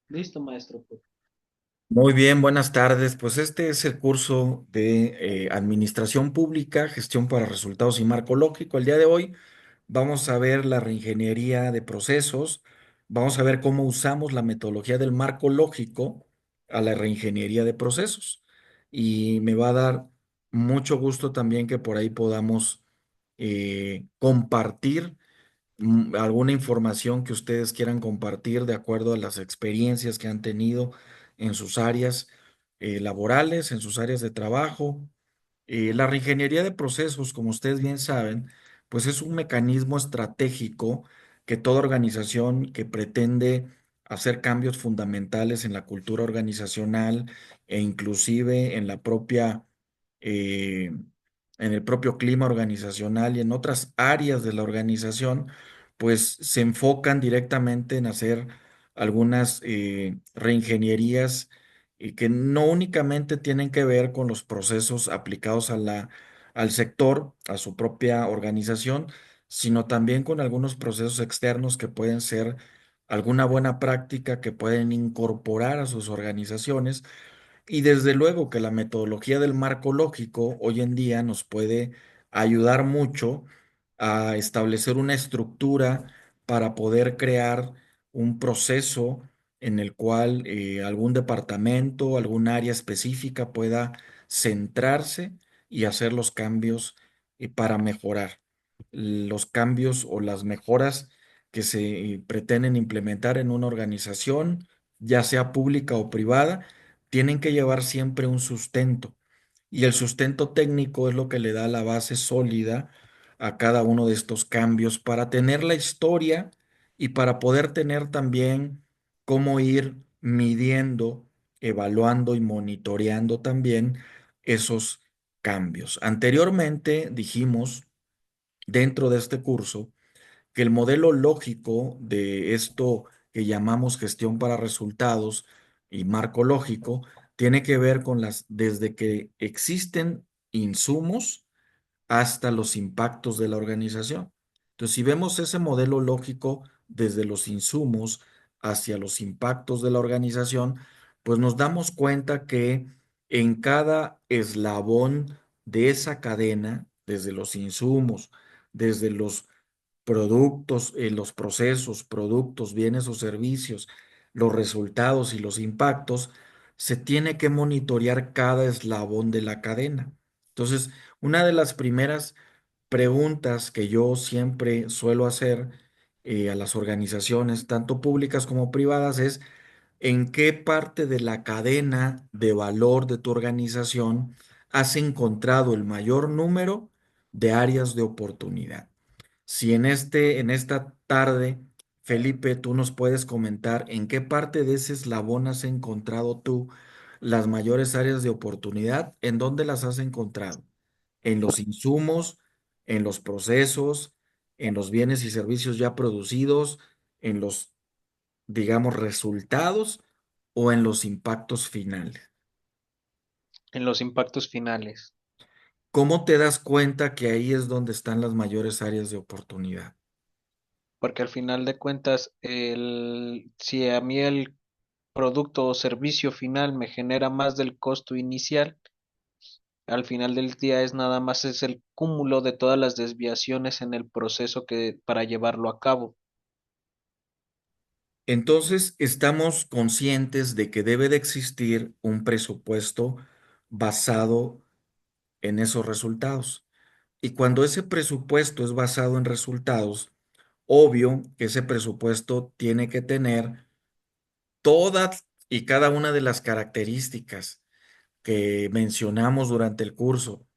Listo, maestro. Muy bien, buenas tardes. Pues este es el curso de Administración Pública, Gestión para Resultados y Marco Lógico. El día de hoy vamos a ver la reingeniería de procesos, vamos a ver cómo usamos la metodología del marco lógico a la reingeniería de procesos. Y me va a dar mucho gusto también que por ahí podamos compartir alguna información que ustedes quieran compartir de acuerdo a las experiencias que han tenido en sus áreas laborales, en sus áreas de trabajo. La reingeniería de procesos, como ustedes bien saben, pues es un mecanismo estratégico que toda organización que pretende hacer cambios fundamentales en la cultura organizacional e inclusive en la propia eh, en el propio clima organizacional y en otras áreas de la organización, pues se enfocan directamente en hacer algunas reingenierías y que no únicamente tienen que ver con los procesos aplicados al sector, a su propia organización, sino también con algunos procesos externos que pueden ser alguna buena práctica que pueden incorporar a sus organizaciones y desde luego que la metodología del marco lógico hoy en día nos puede ayudar mucho a establecer una estructura para poder crear un proceso en el cual algún departamento, algún área específica pueda centrarse y hacer los cambios para mejorar. Los cambios o las mejoras que se pretenden implementar en una organización, ya sea pública o privada, tienen que llevar siempre un sustento. Y el sustento técnico es lo que le da la base sólida a cada uno de estos cambios para tener la historia y para poder tener también cómo ir midiendo, evaluando y monitoreando también esos cambios. Anteriormente dijimos dentro de este curso que el modelo lógico de esto que llamamos gestión para resultados y marco lógico tiene que ver con desde que existen insumos hasta los impactos de la organización. Entonces, si vemos ese modelo lógico desde los insumos hacia los impactos de la organización, pues nos damos cuenta que en cada eslabón de esa cadena, desde los insumos, desde los productos, los procesos, productos, bienes o servicios, los resultados y los impactos, se tiene que monitorear cada eslabón de la cadena. Entonces, una de las primeras preguntas que yo siempre suelo hacer a las organizaciones, tanto públicas como privadas, es ¿en qué parte de la cadena de valor de tu organización has encontrado el mayor número de áreas de oportunidad? Si en esta tarde, Felipe, tú nos puedes comentar en qué parte de ese eslabón has encontrado tú las mayores áreas de oportunidad, ¿en dónde las has encontrado? ¿En los insumos, en los procesos, en los bienes y servicios ya producidos, en los, digamos, resultados o en los impactos finales? En los impactos finales, ¿Cómo te das cuenta que ahí es donde están las mayores áreas de oportunidad? porque al final de cuentas, si a mí el producto o servicio final me genera más del costo inicial, al final del día es nada más es el cúmulo de todas las desviaciones en el proceso que para llevarlo a cabo. Entonces, estamos conscientes de que debe de existir un presupuesto basado en esos resultados. Y cuando ese presupuesto es basado en resultados, obvio que ese presupuesto tiene que tener todas y cada una de las características que mencionamos durante el curso,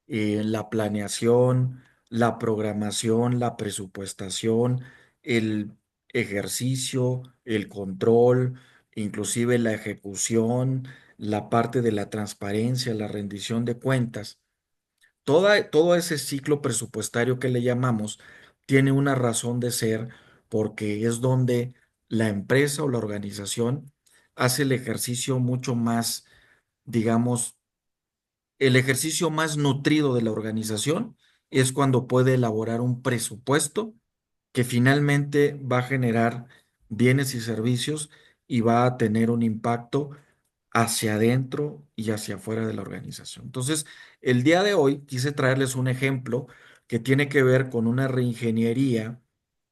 la planeación, la programación, la presupuestación, el ejercicio, el control, inclusive la ejecución, la parte de la transparencia, la rendición de cuentas. Todo ese ciclo presupuestario que le llamamos tiene una razón de ser porque es donde la empresa o la organización hace el ejercicio mucho más, digamos, el ejercicio más nutrido de la organización es cuando puede elaborar un presupuesto que finalmente va a generar bienes y servicios y va a tener un impacto hacia adentro y hacia afuera de la organización. Entonces, el día de hoy quise traerles un ejemplo que tiene que ver con una reingeniería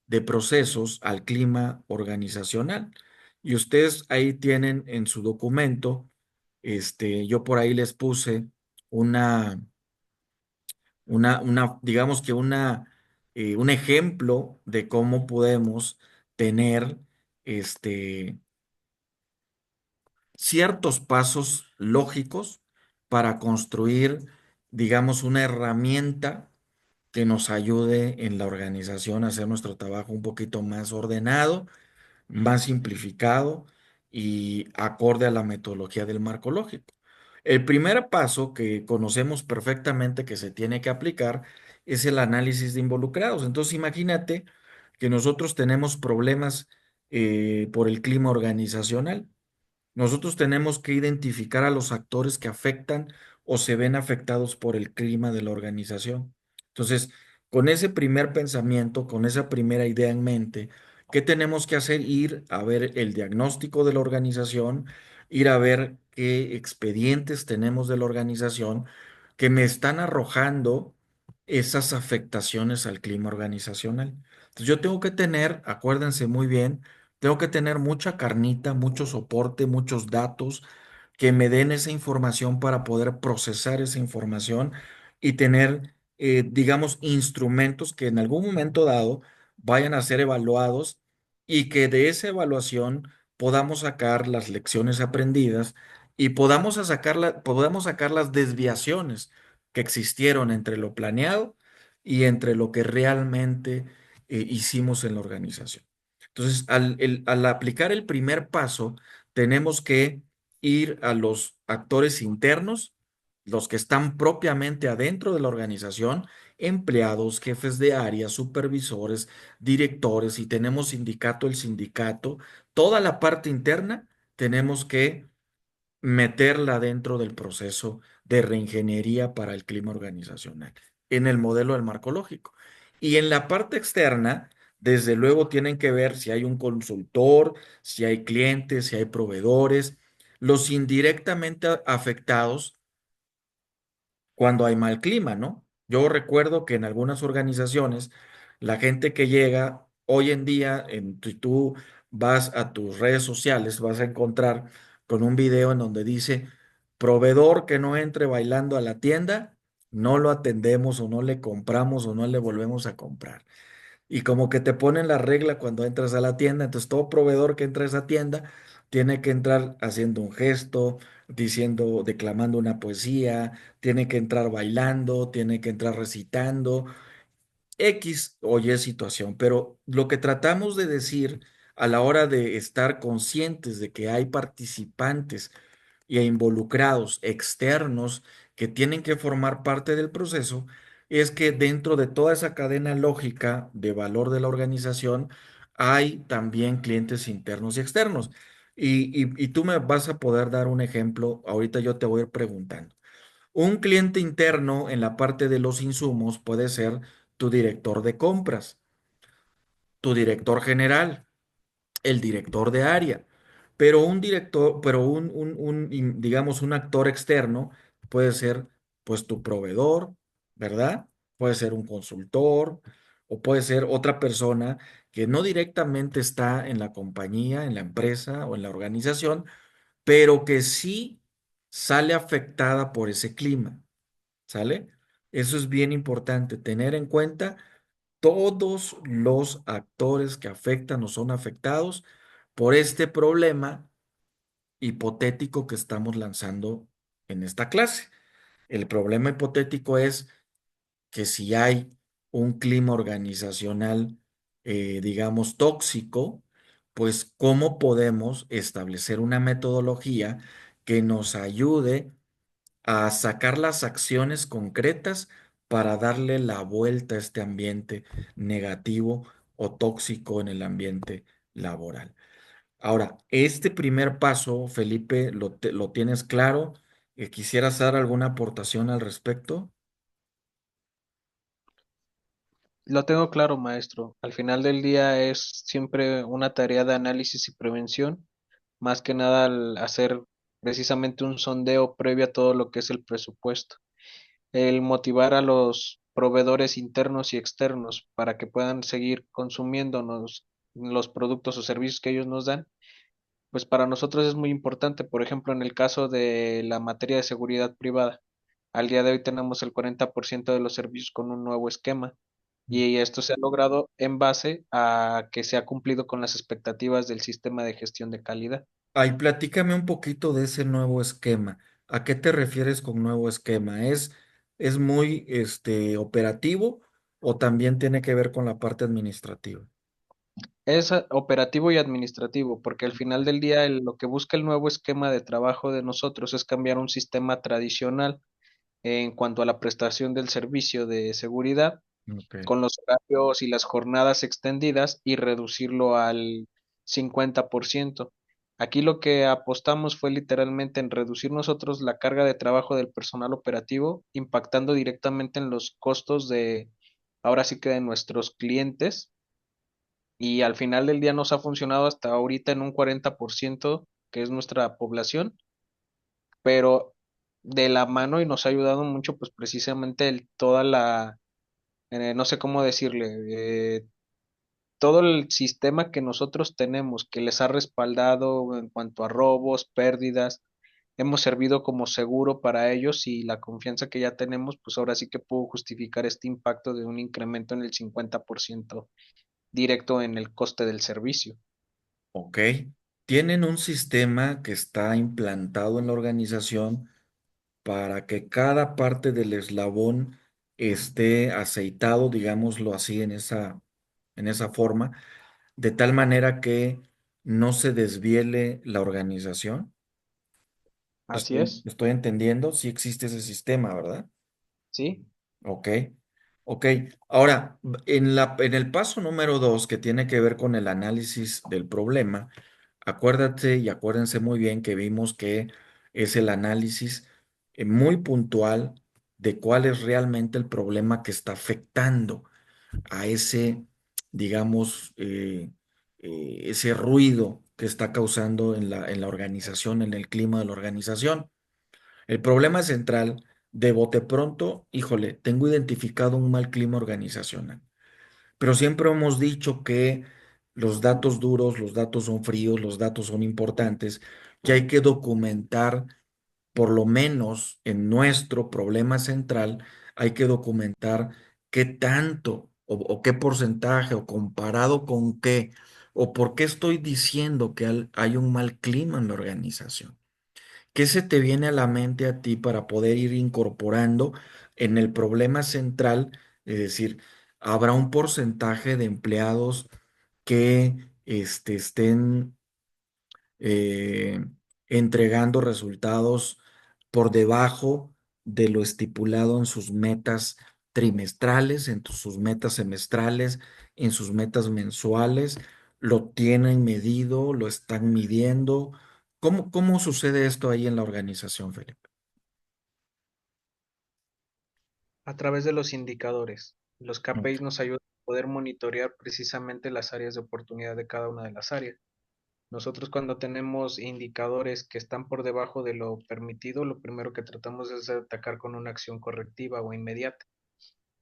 de procesos al clima organizacional. Y ustedes ahí tienen en su documento, yo por ahí les puse una, digamos que un ejemplo de cómo podemos tener, este, ciertos pasos lógicos para construir, digamos, una herramienta que nos ayude en la organización a hacer nuestro trabajo un poquito más ordenado, más simplificado y acorde a la metodología del marco lógico. El primer paso que conocemos perfectamente que se tiene que aplicar es el análisis de involucrados. Entonces, imagínate que nosotros tenemos problemas por el clima organizacional. Nosotros tenemos que identificar a los actores que afectan o se ven afectados por el clima de la organización. Entonces, con ese primer pensamiento, con esa primera idea en mente, ¿qué tenemos que hacer? Ir a ver el diagnóstico de la organización, ir a ver qué expedientes tenemos de la organización que me están arrojando esas afectaciones al clima organizacional. Entonces, yo tengo que tener, acuérdense muy bien, tengo que tener mucha carnita, mucho soporte, muchos datos que me den esa información para poder procesar esa información y tener, digamos, instrumentos que en algún momento dado vayan a ser evaluados y que de esa evaluación podamos sacar las lecciones aprendidas y podamos sacar las desviaciones que existieron entre lo planeado y entre lo que realmente hicimos en la organización. Entonces, al aplicar el primer paso, tenemos que ir a los actores internos, los que están propiamente adentro de la organización, empleados, jefes de área, supervisores, directores, y tenemos sindicato, el sindicato, toda la parte interna, tenemos que meterla dentro del proceso de reingeniería para el clima organizacional, en el modelo del marco lógico. Y en la parte externa, desde luego tienen que ver si hay un consultor, si hay clientes, si hay proveedores, los indirectamente afectados cuando hay mal clima, ¿no? Yo recuerdo que en algunas organizaciones, la gente que llega hoy en día, si tú vas a tus redes sociales, vas a encontrar con un video en donde dice, proveedor que no entre bailando a la tienda, no lo atendemos o no le compramos o no le volvemos a comprar. Y como que te ponen la regla cuando entras a la tienda, entonces todo proveedor que entra a esa tienda tiene que entrar haciendo un gesto, diciendo, declamando una poesía, tiene que entrar bailando, tiene que entrar recitando, X o Y situación. Pero lo que tratamos de decir a la hora de estar conscientes de que hay participantes y involucrados externos que tienen que formar parte del proceso, es que dentro de toda esa cadena lógica de valor de la organización hay también clientes internos y externos. Y tú me vas a poder dar un ejemplo, ahorita yo te voy a ir preguntando. Un cliente interno en la parte de los insumos puede ser tu director de compras, tu director general, el director de área, pero un director, pero digamos, un actor externo puede ser, pues, tu proveedor, ¿verdad? Puede ser un consultor o puede ser otra persona que no directamente está en la compañía, en la empresa o en la organización, pero que sí sale afectada por ese clima, ¿sale? Eso es bien importante, tener en cuenta todos los actores que afectan o son afectados por este problema hipotético que estamos lanzando en esta clase. El problema hipotético es que si hay un clima organizacional, digamos, tóxico, pues cómo podemos establecer una metodología que nos ayude a sacar las acciones concretas para darle la vuelta a este ambiente negativo o tóxico en el ambiente laboral. Ahora, este primer paso, Felipe, lo tienes claro. ¿Quisieras dar alguna aportación al respecto? Lo tengo claro, maestro. Al final del día es siempre una tarea de análisis y prevención más que nada al hacer precisamente un sondeo previo a todo lo que es el presupuesto. El motivar a los proveedores internos y externos para que puedan seguir consumiéndonos los productos o servicios que ellos nos dan, pues para nosotros es muy importante. Por ejemplo, en el caso de la materia de seguridad privada, al día de hoy tenemos el 40% de los servicios con un nuevo esquema y esto se ha logrado en base a que se ha cumplido con las expectativas del sistema de gestión de calidad. Ay, platícame un poquito de ese nuevo esquema. ¿A qué te refieres con nuevo esquema? ¿Es muy operativo o también tiene que ver con la parte administrativa? Es operativo y administrativo, porque al final del día lo que busca el nuevo esquema de trabajo de nosotros es cambiar un sistema tradicional en cuanto a la prestación del servicio de seguridad Ok. con los horarios y las jornadas extendidas y reducirlo al 50%. Aquí lo que apostamos fue literalmente en reducir nosotros la carga de trabajo del personal operativo, impactando directamente en los costos de, ahora sí que de nuestros clientes, y al final del día nos ha funcionado hasta ahorita en un 40%, que es nuestra población, pero de la mano y nos ha ayudado mucho pues precisamente toda la, no sé cómo decirle, todo el sistema que nosotros tenemos que les ha respaldado en cuanto a robos, pérdidas, hemos servido como seguro para ellos y la confianza que ya tenemos, pues ahora sí que puedo justificar este impacto de un incremento en el 50% directo en el coste del servicio. Ok. Tienen un sistema que está implantado en la organización para que cada parte del eslabón esté aceitado, digámoslo así, en esa forma, de tal manera que no se desviele la organización. Así es, Estoy entendiendo, sí existe ese sistema, ¿verdad? ¿sí? Ok, ok. Ahora, en el paso número 2, que tiene que ver con el análisis del problema, acuérdate y acuérdense muy bien que vimos que es el análisis muy puntual de cuál es realmente el problema que está afectando a ese, digamos, ese ruido que está causando en la organización, en el clima de la organización. El problema central, de bote pronto, híjole, tengo identificado un mal clima organizacional, pero siempre hemos dicho que los datos duros, los datos son fríos, los datos son importantes, que hay que documentar, por lo menos en nuestro problema central, hay que documentar qué tanto o qué porcentaje o comparado con qué o por qué estoy diciendo que hay un mal clima en la organización. ¿Qué se te viene a la mente a ti para poder ir incorporando en el problema central? Es decir, habrá un porcentaje de empleados que estén eh, entregando resultados por debajo de lo estipulado en sus metas trimestrales, en sus metas semestrales, en sus metas mensuales. ¿Lo tienen medido? ¿Lo están midiendo? ¿Cómo sucede esto ahí en la organización, Felipe? A través de los indicadores. Los Ok. KPIs nos ayudan a poder monitorear precisamente las áreas de oportunidad de cada una de las áreas. Nosotros cuando tenemos indicadores que están por debajo de lo permitido, lo primero que tratamos es de atacar con una acción correctiva o inmediata.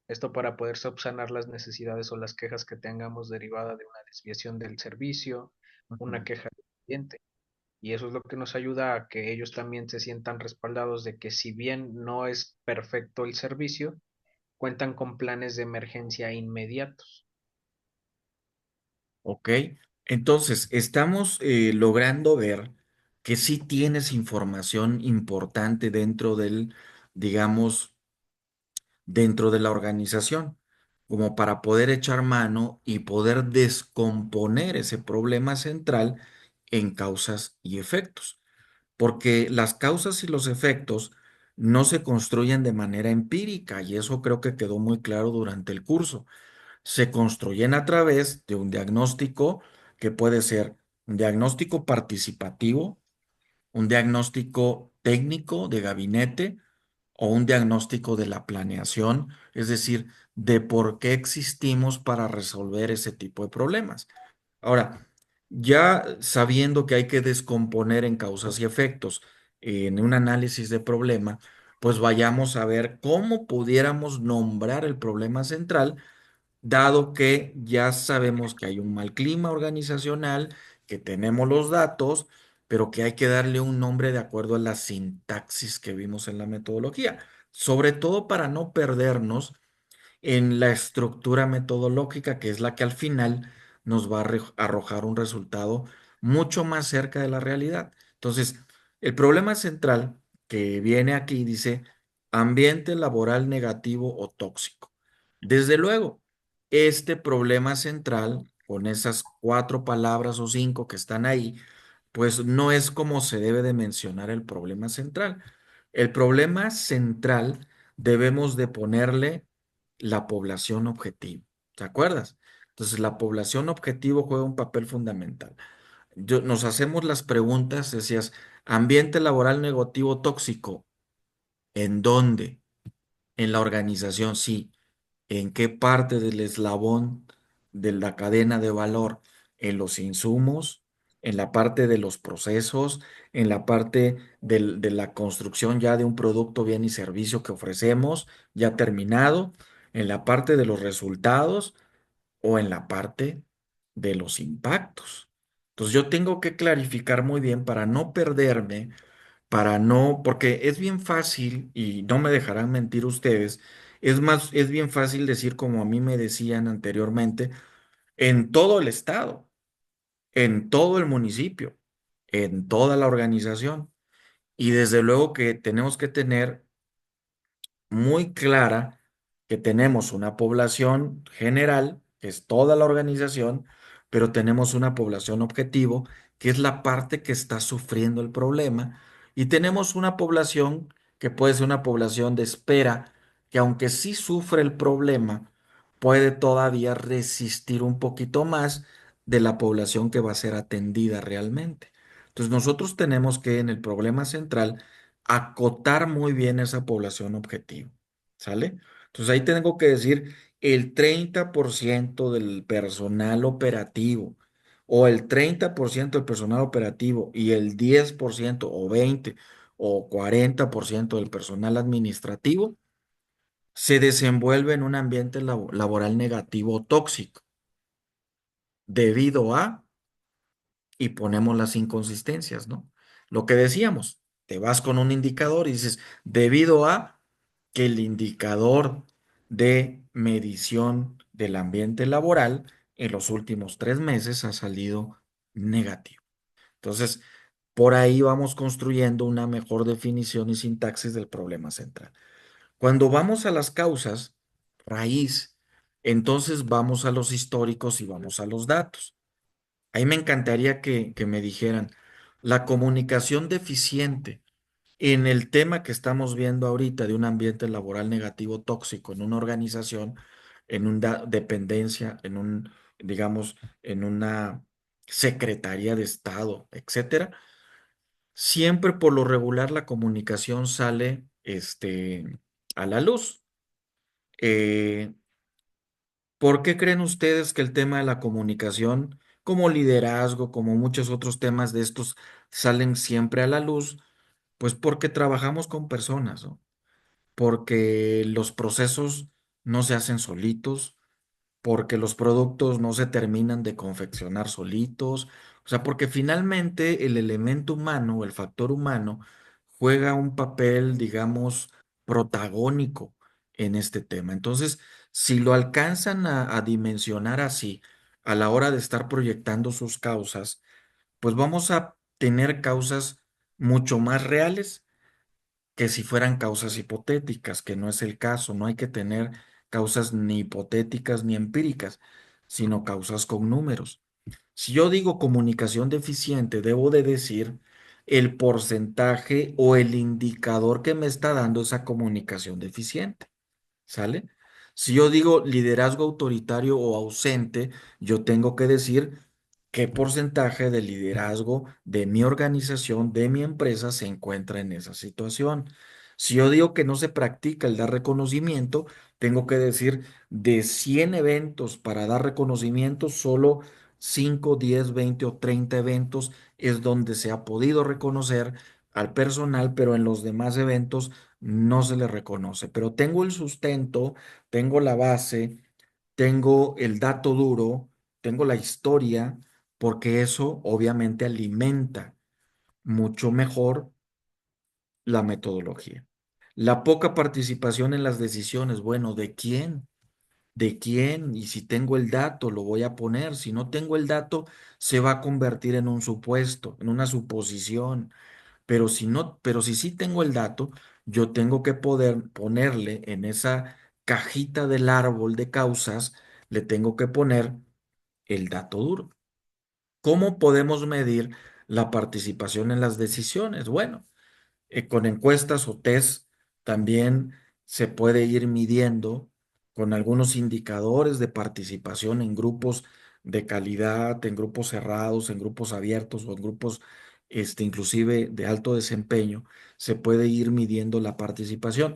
Esto para poder subsanar las necesidades o las quejas que tengamos derivada de una desviación del servicio, una Ujú. queja del cliente. Y eso es lo que nos ayuda a que ellos también se sientan respaldados de que si bien no es perfecto el servicio, cuentan con planes de emergencia inmediatos. Ok, entonces estamos logrando ver que sí tienes información importante dentro digamos, dentro de la organización, como para poder echar mano y poder descomponer ese problema central en causas y efectos. Porque las causas y los efectos no se construyen de manera empírica y eso creo que quedó muy claro durante el curso. Se construyen a través de un diagnóstico que puede ser un diagnóstico participativo, un diagnóstico técnico de gabinete o un diagnóstico de la planeación, es decir, de por qué existimos para resolver ese tipo de problemas. Ahora, Ya sabiendo que hay que descomponer en causas y efectos en un análisis de problema, pues vayamos a ver cómo pudiéramos nombrar el problema central, dado que ya sabemos que hay un mal clima organizacional, que tenemos los datos, pero que hay que darle un nombre de acuerdo a la sintaxis que vimos en la metodología, sobre todo para no perdernos en la estructura metodológica, que es la que al final nos va a arrojar un resultado mucho más cerca de la realidad. Entonces, el problema central que viene aquí dice ambiente laboral negativo o tóxico. Desde luego, este problema central, con esas cuatro palabras o cinco que están ahí, pues no es como se debe de mencionar el problema central. El problema central debemos de ponerle la población objetivo. ¿Te acuerdas? Entonces, la población objetivo juega un papel fundamental. Nos hacemos las preguntas, decías, ambiente laboral negativo tóxico, ¿en dónde? En la organización, sí. ¿En qué parte del eslabón de la cadena de valor? En los insumos, en la parte de los procesos, en la parte de la construcción ya de un producto, bien y servicio que ofrecemos, ya terminado, en la parte de los resultados o en la parte de los impactos. Entonces yo tengo que clarificar muy bien para no perderme, para no, porque es bien fácil, y no me dejarán mentir ustedes, es bien fácil decir como a mí me decían anteriormente, en todo el estado, en todo el municipio, en toda la organización. Y desde luego que tenemos que tener muy clara que tenemos una población general, que es toda la organización, pero tenemos una población objetivo, que es la parte que está sufriendo el problema, y tenemos una población que puede ser una población de espera, que aunque sí sufre el problema, puede todavía resistir un poquito más de la población que va a ser atendida realmente. Entonces nosotros tenemos que en el problema central acotar muy bien esa población objetivo, ¿sale? Entonces ahí tengo que decir el 30% del personal operativo o el 30% del personal operativo y el 10% o 20 o 40% del personal administrativo se desenvuelve en un ambiente laboral negativo o tóxico debido a y ponemos las inconsistencias, ¿no? Lo que decíamos, te vas con un indicador y dices, debido a que el indicador de medición del ambiente laboral en los últimos 3 meses ha salido negativo. Entonces, por ahí vamos construyendo una mejor definición y sintaxis del problema central. Cuando vamos a las causas, raíz, entonces vamos a los históricos y vamos a los datos. Ahí me encantaría que me dijeran, la comunicación deficiente en el tema que estamos viendo ahorita de un ambiente laboral negativo tóxico en una organización, en una dependencia, digamos, en una secretaría de Estado, etcétera, siempre por lo regular la comunicación sale, a la luz. Eh, ¿Por qué creen ustedes que el tema de la comunicación, como liderazgo, como muchos otros temas de estos, salen siempre a la luz? Pues porque trabajamos con personas, ¿no? Porque los procesos no se hacen solitos, porque los productos no se terminan de confeccionar solitos, o sea, porque finalmente el elemento humano o el factor humano juega un papel, digamos, protagónico en este tema. Entonces, si lo alcanzan a dimensionar así a la hora de estar proyectando sus causas, pues vamos a tener causas mucho más reales que si fueran causas hipotéticas, que no es el caso. No hay que tener causas ni hipotéticas ni empíricas, sino causas con números. Si yo digo comunicación deficiente, debo de decir el porcentaje o el indicador que me está dando esa comunicación deficiente. ¿Sale? Si yo digo liderazgo autoritario o ausente, yo tengo que decir qué porcentaje de liderazgo de mi organización, de mi empresa, se encuentra en esa situación. Si yo digo que no se practica el dar reconocimiento, tengo que decir de 100 eventos para dar reconocimiento, solo 5, 10, 20 o 30 eventos es donde se ha podido reconocer al personal, pero en los demás eventos no se le reconoce. Pero tengo el sustento, tengo la base, tengo el dato duro, tengo la historia, porque eso obviamente alimenta mucho mejor la metodología. La poca participación en las decisiones, bueno, ¿de quién? ¿De quién? Y si tengo el dato, lo voy a poner. Si no tengo el dato, se va a convertir en un supuesto, en una suposición. Pero si no, pero si sí tengo el dato, yo tengo que poder ponerle en esa cajita del árbol de causas, le tengo que poner el dato duro. ¿Cómo podemos medir la participación en las decisiones? Bueno, con encuestas o test también se puede ir midiendo con algunos indicadores de participación en grupos de calidad, en grupos cerrados, en grupos abiertos o en grupos inclusive de alto desempeño, se puede ir midiendo la participación.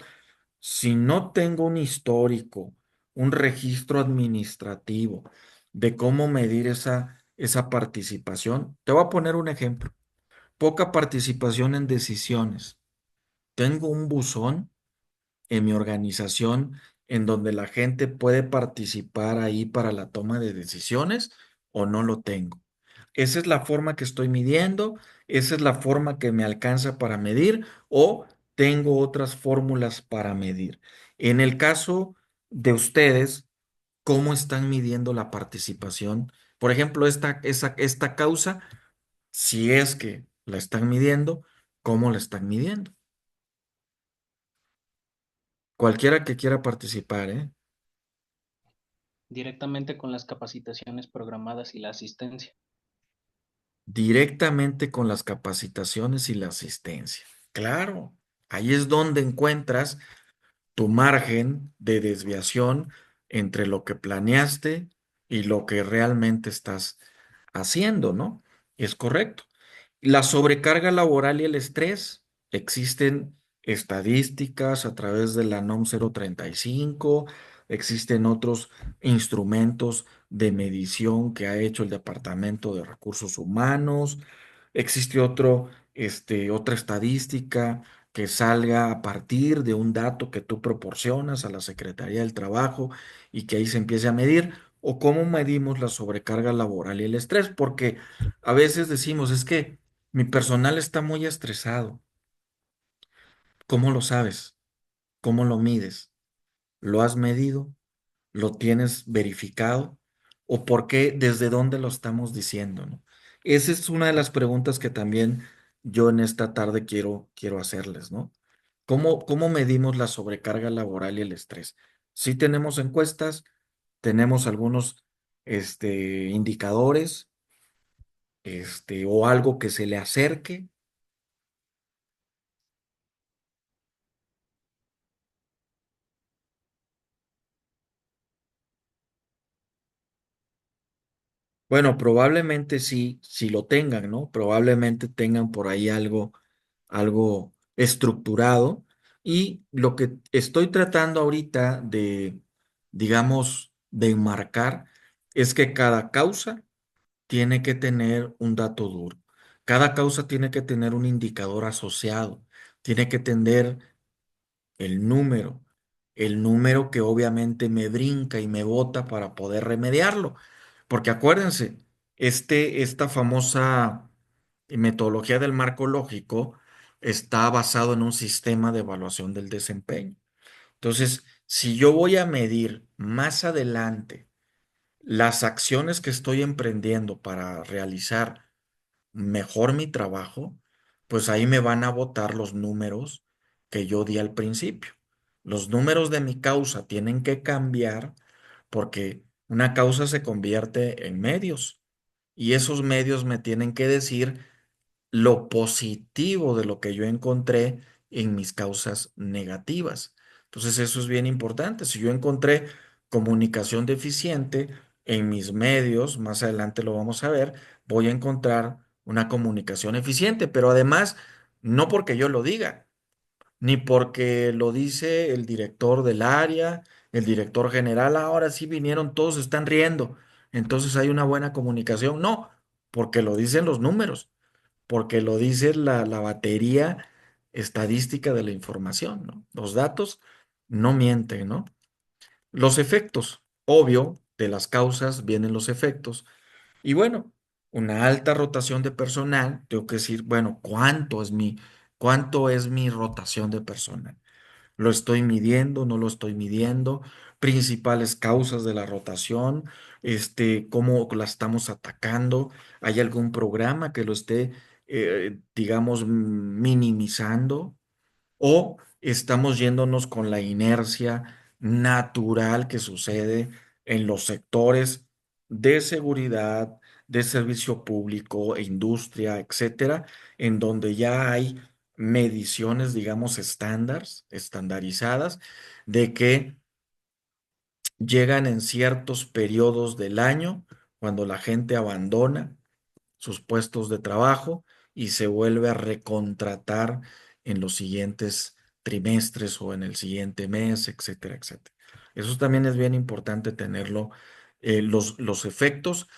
Si no tengo un histórico, un registro administrativo de cómo medir esa participación, te voy a poner un ejemplo. Poca participación en decisiones. Tengo un buzón en mi organización en donde la gente puede participar ahí para la toma de decisiones o no lo tengo. Esa es la forma que estoy midiendo, esa es la forma que me alcanza para medir o tengo otras fórmulas para medir. En el caso de ustedes, ¿cómo están midiendo la participación? Por ejemplo, esta causa, si es que la están midiendo, ¿cómo la están midiendo? Cualquiera que quiera participar, ¿eh? Directamente con las capacitaciones programadas y la asistencia. Directamente con las capacitaciones y la asistencia. Claro, ahí es donde encuentras tu margen de desviación entre lo que planeaste y lo que realmente estás haciendo, ¿no? Es correcto. La sobrecarga laboral y el estrés, existen estadísticas a través de la NOM 035, existen otros instrumentos de medición que ha hecho el Departamento de Recursos Humanos, existe otra estadística que salga a partir de un dato que tú proporcionas a la Secretaría del Trabajo y que ahí se empiece a medir, o cómo medimos la sobrecarga laboral y el estrés, porque a veces decimos, es que mi personal está muy estresado. ¿Cómo lo sabes? ¿Cómo lo mides? ¿Lo has medido? ¿Lo tienes verificado? ¿O por qué, desde dónde lo estamos diciendo, ¿no? Esa es una de las preguntas que también yo en esta tarde quiero hacerles, ¿no? ¿Cómo medimos la sobrecarga laboral y el estrés? Sí tenemos encuestas, tenemos algunos indicadores, o algo que se le acerque. Bueno, probablemente sí, si lo tengan, ¿no? Probablemente tengan por ahí algo estructurado. Y lo que estoy tratando ahorita de, digamos, de enmarcar es que cada causa tiene que tener un dato duro. Cada causa tiene que tener un indicador asociado. Tiene que tener el número, el número que obviamente me brinca y me bota para poder remediarlo. Porque acuérdense, esta famosa metodología del marco lógico está basado en un sistema de evaluación del desempeño. Entonces, si yo voy a medir más adelante las acciones que estoy emprendiendo para realizar mejor mi trabajo, pues ahí me van a botar los números que yo di al principio. Los números de mi causa tienen que cambiar porque una causa se convierte en medios y esos medios me tienen que decir lo positivo de lo que yo encontré en mis causas negativas. Entonces eso es bien importante. Si yo encontré comunicación deficiente en mis medios, más adelante lo vamos a ver, voy a encontrar una comunicación eficiente, pero además, no porque yo lo diga, ni porque lo dice el director del área, el director general, ahora sí vinieron, todos se están riendo. entonces hay una buena comunicación. No, porque lo dicen los números, porque lo dice la batería estadística de la información, ¿no? Los datos no mienten, ¿no? Los efectos, obvio, de las causas vienen los efectos. Y bueno, una alta rotación de personal, tengo que decir, bueno, cuánto es mi rotación de personal? ¿Lo estoy midiendo? ¿No lo estoy midiendo? Principales causas de la rotación, cómo la estamos atacando. ¿Hay algún programa que lo esté, digamos, minimizando? ¿O estamos yéndonos con la inercia natural que sucede en los sectores de seguridad, de servicio público e industria, etcétera, en donde ya hay mediciones, digamos, estandarizadas, de que llegan en ciertos periodos del año cuando la gente abandona sus puestos de trabajo y se vuelve a recontratar en los siguientes trimestres o en el siguiente mes, etcétera, etcétera. Eso también es bien importante tenerlo. Los efectos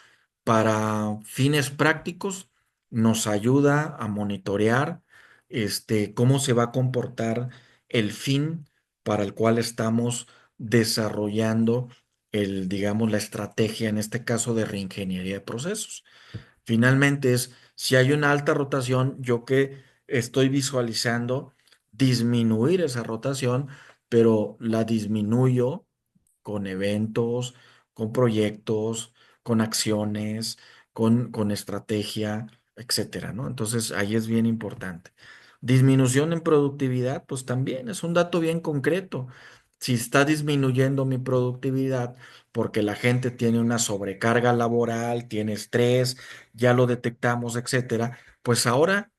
para fines prácticos nos ayuda a monitorear cómo se va a comportar el fin para el cual estamos desarrollando digamos, la estrategia, en este caso, de reingeniería de procesos. Finalmente es, si hay una alta rotación, yo que estoy visualizando disminuir esa rotación, pero la disminuyo con eventos, con proyectos, con acciones, con estrategia, etcétera, ¿no? Entonces ahí es bien importante. Disminución en productividad, pues también es un dato bien concreto. Si está disminuyendo mi productividad porque la gente tiene una sobrecarga laboral, tiene estrés, ya lo detectamos, etcétera, pues ahora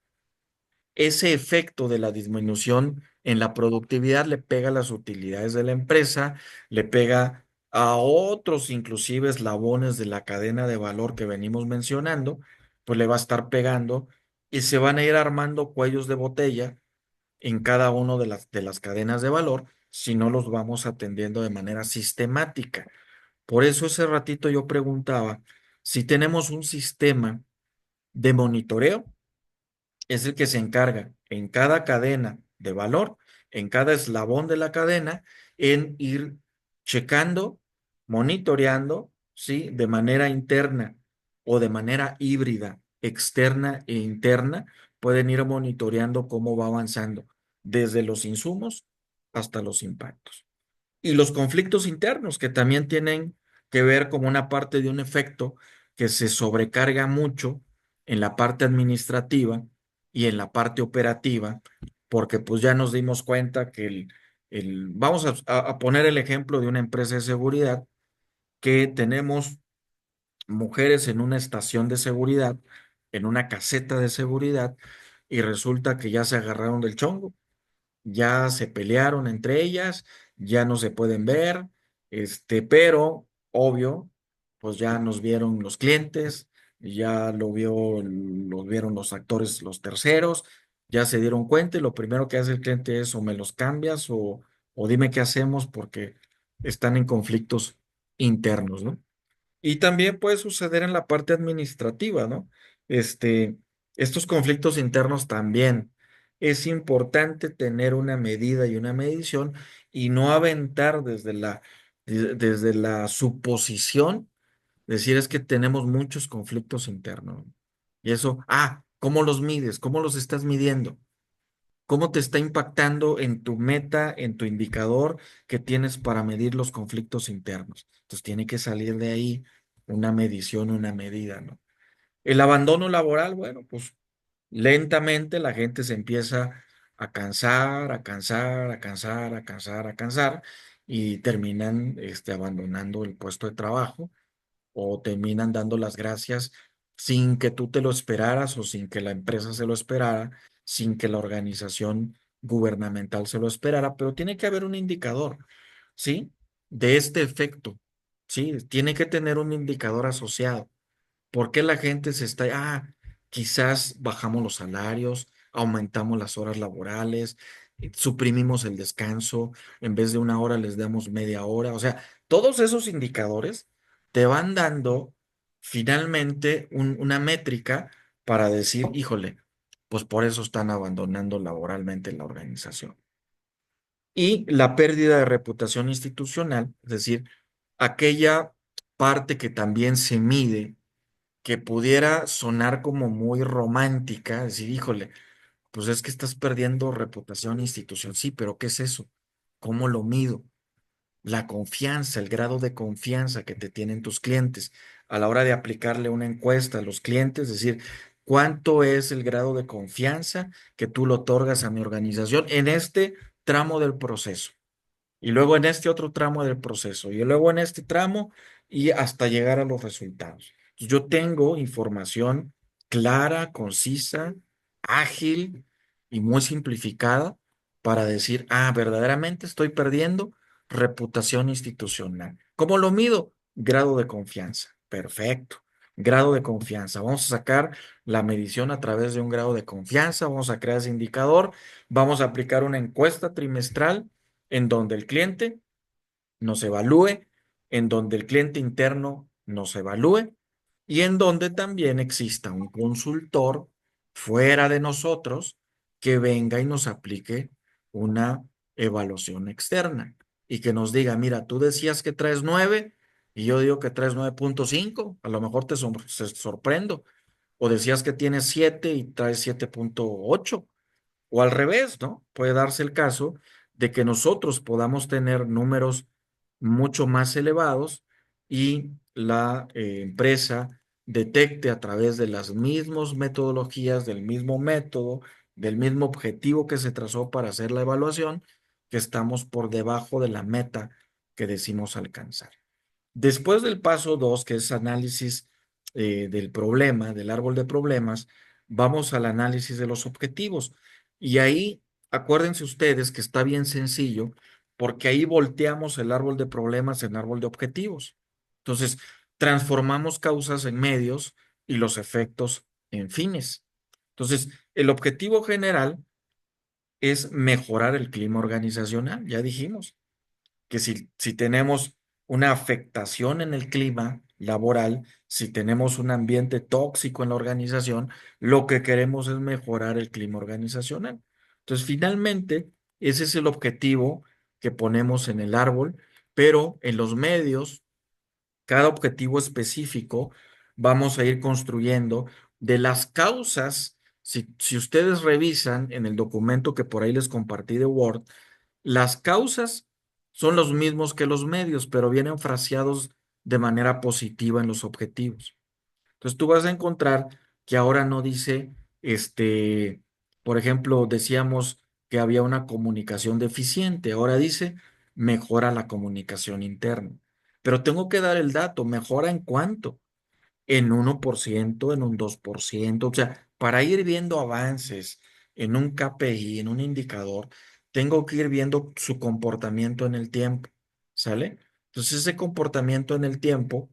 ese efecto de la disminución en la productividad le pega a las utilidades de la empresa, le pega a otros inclusive eslabones de la cadena de valor que venimos mencionando, pues le va a estar pegando y se van a ir armando cuellos de botella en cada uno de las cadenas de valor si no los vamos atendiendo de manera sistemática. Por eso ese ratito yo preguntaba si tenemos un sistema de monitoreo, es el que se encarga en cada cadena de valor, en cada eslabón de la cadena, en ir checando, monitoreando, ¿sí? De manera interna o de manera híbrida, externa e interna, pueden ir monitoreando cómo va avanzando, desde los insumos hasta los impactos. Y los conflictos internos, que también tienen que ver como una parte de un efecto que se sobrecarga mucho en la parte administrativa y en la parte operativa, porque pues ya nos dimos cuenta que vamos a poner el ejemplo de una empresa de seguridad, que tenemos mujeres en una estación de seguridad, en una caseta de seguridad, y resulta que ya se agarraron del chongo, ya se pelearon entre ellas, ya no se pueden ver, pero obvio, pues ya nos vieron los clientes, ya lo vieron los actores, los terceros, ya se dieron cuenta y lo primero que hace el cliente es o me los cambias o dime qué hacemos porque están en conflictos internos, ¿no? Y también puede suceder en la parte administrativa, ¿no? Este, estos conflictos internos también. Es importante tener una medida y una medición y no aventar desde la suposición, decir es que tenemos muchos conflictos internos. Y eso, ¿cómo los mides? ¿Cómo los estás midiendo? ¿Cómo te está impactando en tu meta, en tu indicador que tienes para medir los conflictos internos? Entonces tiene que salir de ahí una medición, una medida, ¿no? El abandono laboral, bueno, pues lentamente la gente se empieza a cansar, a cansar, a cansar, a cansar, a cansar y terminan abandonando el puesto de trabajo o terminan dando las gracias sin que tú te lo esperaras o sin que la empresa se lo esperara, sin que la organización gubernamental se lo esperara, pero tiene que haber un indicador, ¿sí? De este efecto, ¿sí? Tiene que tener un indicador asociado. ¿Por qué la gente quizás bajamos los salarios, aumentamos las horas laborales, suprimimos el descanso, en vez de una hora les damos media hora? O sea, todos esos indicadores te van dando finalmente una métrica para decir, híjole, pues por eso están abandonando laboralmente la organización. Y la pérdida de reputación institucional, es decir, aquella parte que también se mide, que pudiera sonar como muy romántica, decir, híjole, pues es que estás perdiendo reputación institucional. Sí, pero ¿qué es eso? ¿Cómo lo mido? La confianza, el grado de confianza que te tienen tus clientes a la hora de aplicarle una encuesta a los clientes, es decir, ¿cuánto es el grado de confianza que tú le otorgas a mi organización en este tramo del proceso? Y luego en este otro tramo del proceso, y luego en este tramo y hasta llegar a los resultados. Yo tengo información clara, concisa, ágil y muy simplificada para decir, ah, verdaderamente estoy perdiendo reputación institucional. ¿Cómo lo mido? Grado de confianza. Perfecto. Grado de confianza. Vamos a sacar la medición a través de un grado de confianza. Vamos a crear ese indicador. Vamos a aplicar una encuesta trimestral en donde el cliente nos evalúe, en donde el cliente interno nos evalúe y en donde también exista un consultor fuera de nosotros que venga y nos aplique una evaluación externa y que nos diga, mira, tú decías que traes 9 y yo digo que traes 9.5, a lo mejor te sorprendo, o decías que tienes 7 y traes 7.8. O al revés, ¿no? Puede darse el caso de que nosotros podamos tener números mucho más elevados y la empresa detecte a través de las mismas metodologías, del mismo método, del mismo objetivo que se trazó para hacer la evaluación, que estamos por debajo de la meta que decimos alcanzar. Después del paso 2, que es análisis del problema, del árbol de problemas, vamos al análisis de los objetivos. Y ahí, acuérdense ustedes que está bien sencillo, porque ahí volteamos el árbol de problemas en árbol de objetivos. Entonces, transformamos causas en medios y los efectos en fines. Entonces, el objetivo general es mejorar el clima organizacional, ya dijimos que si tenemos una afectación en el clima laboral, si tenemos un ambiente tóxico en la organización, lo que queremos es mejorar el clima organizacional. Entonces, finalmente, ese es el objetivo que ponemos en el árbol, pero en los medios, cada objetivo específico, vamos a ir construyendo de las causas. Si ustedes revisan en el documento que por ahí les compartí de Word, las causas son los mismos que los medios, pero vienen fraseados de manera positiva en los objetivos. Entonces tú vas a encontrar que ahora no dice, por ejemplo, decíamos que había una comunicación deficiente, ahora dice mejora la comunicación interna. Pero tengo que dar el dato, mejora en cuánto, en 1%, en un 2%, o sea, para ir viendo avances en un KPI, en un indicador, tengo que ir viendo su comportamiento en el tiempo, ¿sale? Entonces ese comportamiento en el tiempo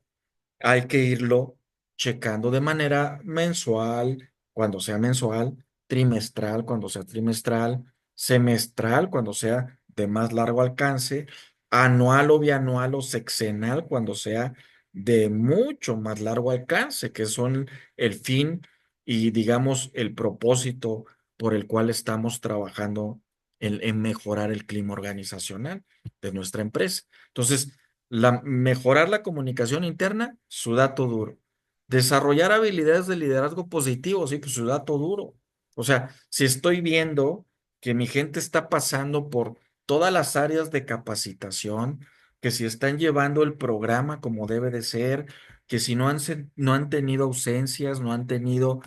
hay que irlo checando de manera mensual, cuando sea mensual, trimestral, cuando sea trimestral, semestral, cuando sea de más largo alcance, anual o bianual o sexenal, cuando sea de mucho más largo alcance, que son el fin y, digamos, el propósito por el cual estamos trabajando en mejorar el clima organizacional de nuestra empresa. Entonces, mejorar la comunicación interna, su dato duro. Desarrollar habilidades de liderazgo positivo, sí, pues su dato duro. O sea, si estoy viendo que mi gente está pasando por todas las áreas de capacitación, que si están llevando el programa como debe de ser, que si no han tenido ausencias, no han tenido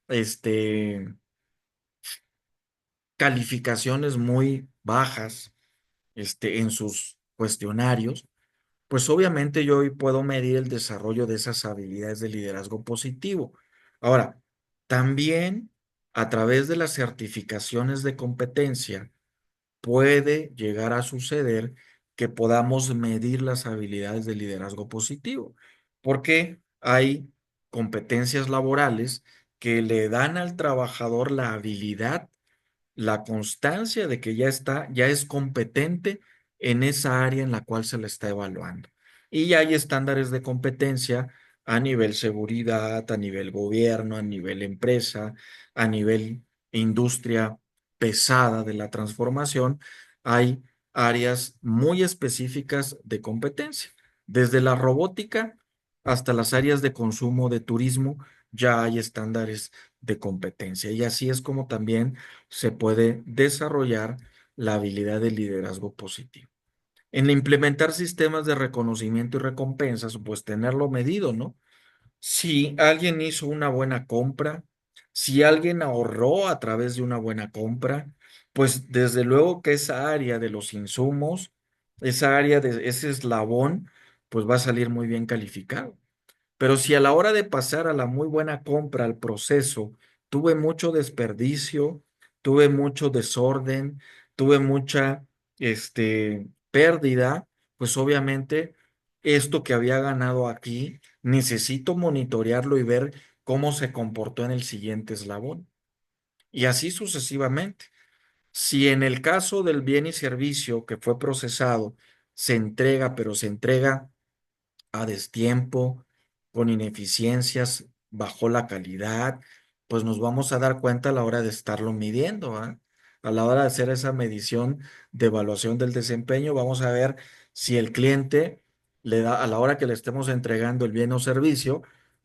este, calificaciones muy bajas en sus cuestionarios, pues obviamente yo hoy puedo medir el desarrollo de esas habilidades de liderazgo positivo. Ahora, también a través de las certificaciones de competencia puede llegar a suceder que podamos medir las habilidades de liderazgo positivo, porque hay competencias laborales que le dan al trabajador la habilidad, la constancia de que ya es competente en esa área en la cual se le está evaluando. Y hay estándares de competencia a nivel seguridad, a nivel gobierno, a nivel empresa, a nivel industria pesada de la transformación. Hay áreas muy específicas de competencia. Desde la robótica hasta las áreas de consumo de turismo, ya hay estándares de competencia. Y así es como también se puede desarrollar la habilidad de liderazgo positivo. En implementar sistemas de reconocimiento y recompensas, pues tenerlo medido, ¿no? Si alguien hizo una buena compra, si alguien ahorró a través de una buena compra, pues desde luego que esa área de los insumos, esa área de ese eslabón, pues va a salir muy bien calificado. Pero si a la hora de pasar a la muy buena compra, al proceso, tuve mucho desperdicio, tuve mucho desorden, tuve mucha, pérdida, pues obviamente esto que había ganado aquí, necesito monitorearlo y ver cómo se comportó en el siguiente eslabón. Y así sucesivamente. Si en el caso del bien y servicio que fue procesado se entrega, pero se entrega a destiempo, con ineficiencias, bajó la calidad, pues nos vamos a dar cuenta a la hora de estarlo midiendo, ¿ah? A la hora de hacer esa medición de evaluación del desempeño, vamos a ver si el cliente le da, a la hora que le estemos entregando el bien o servicio,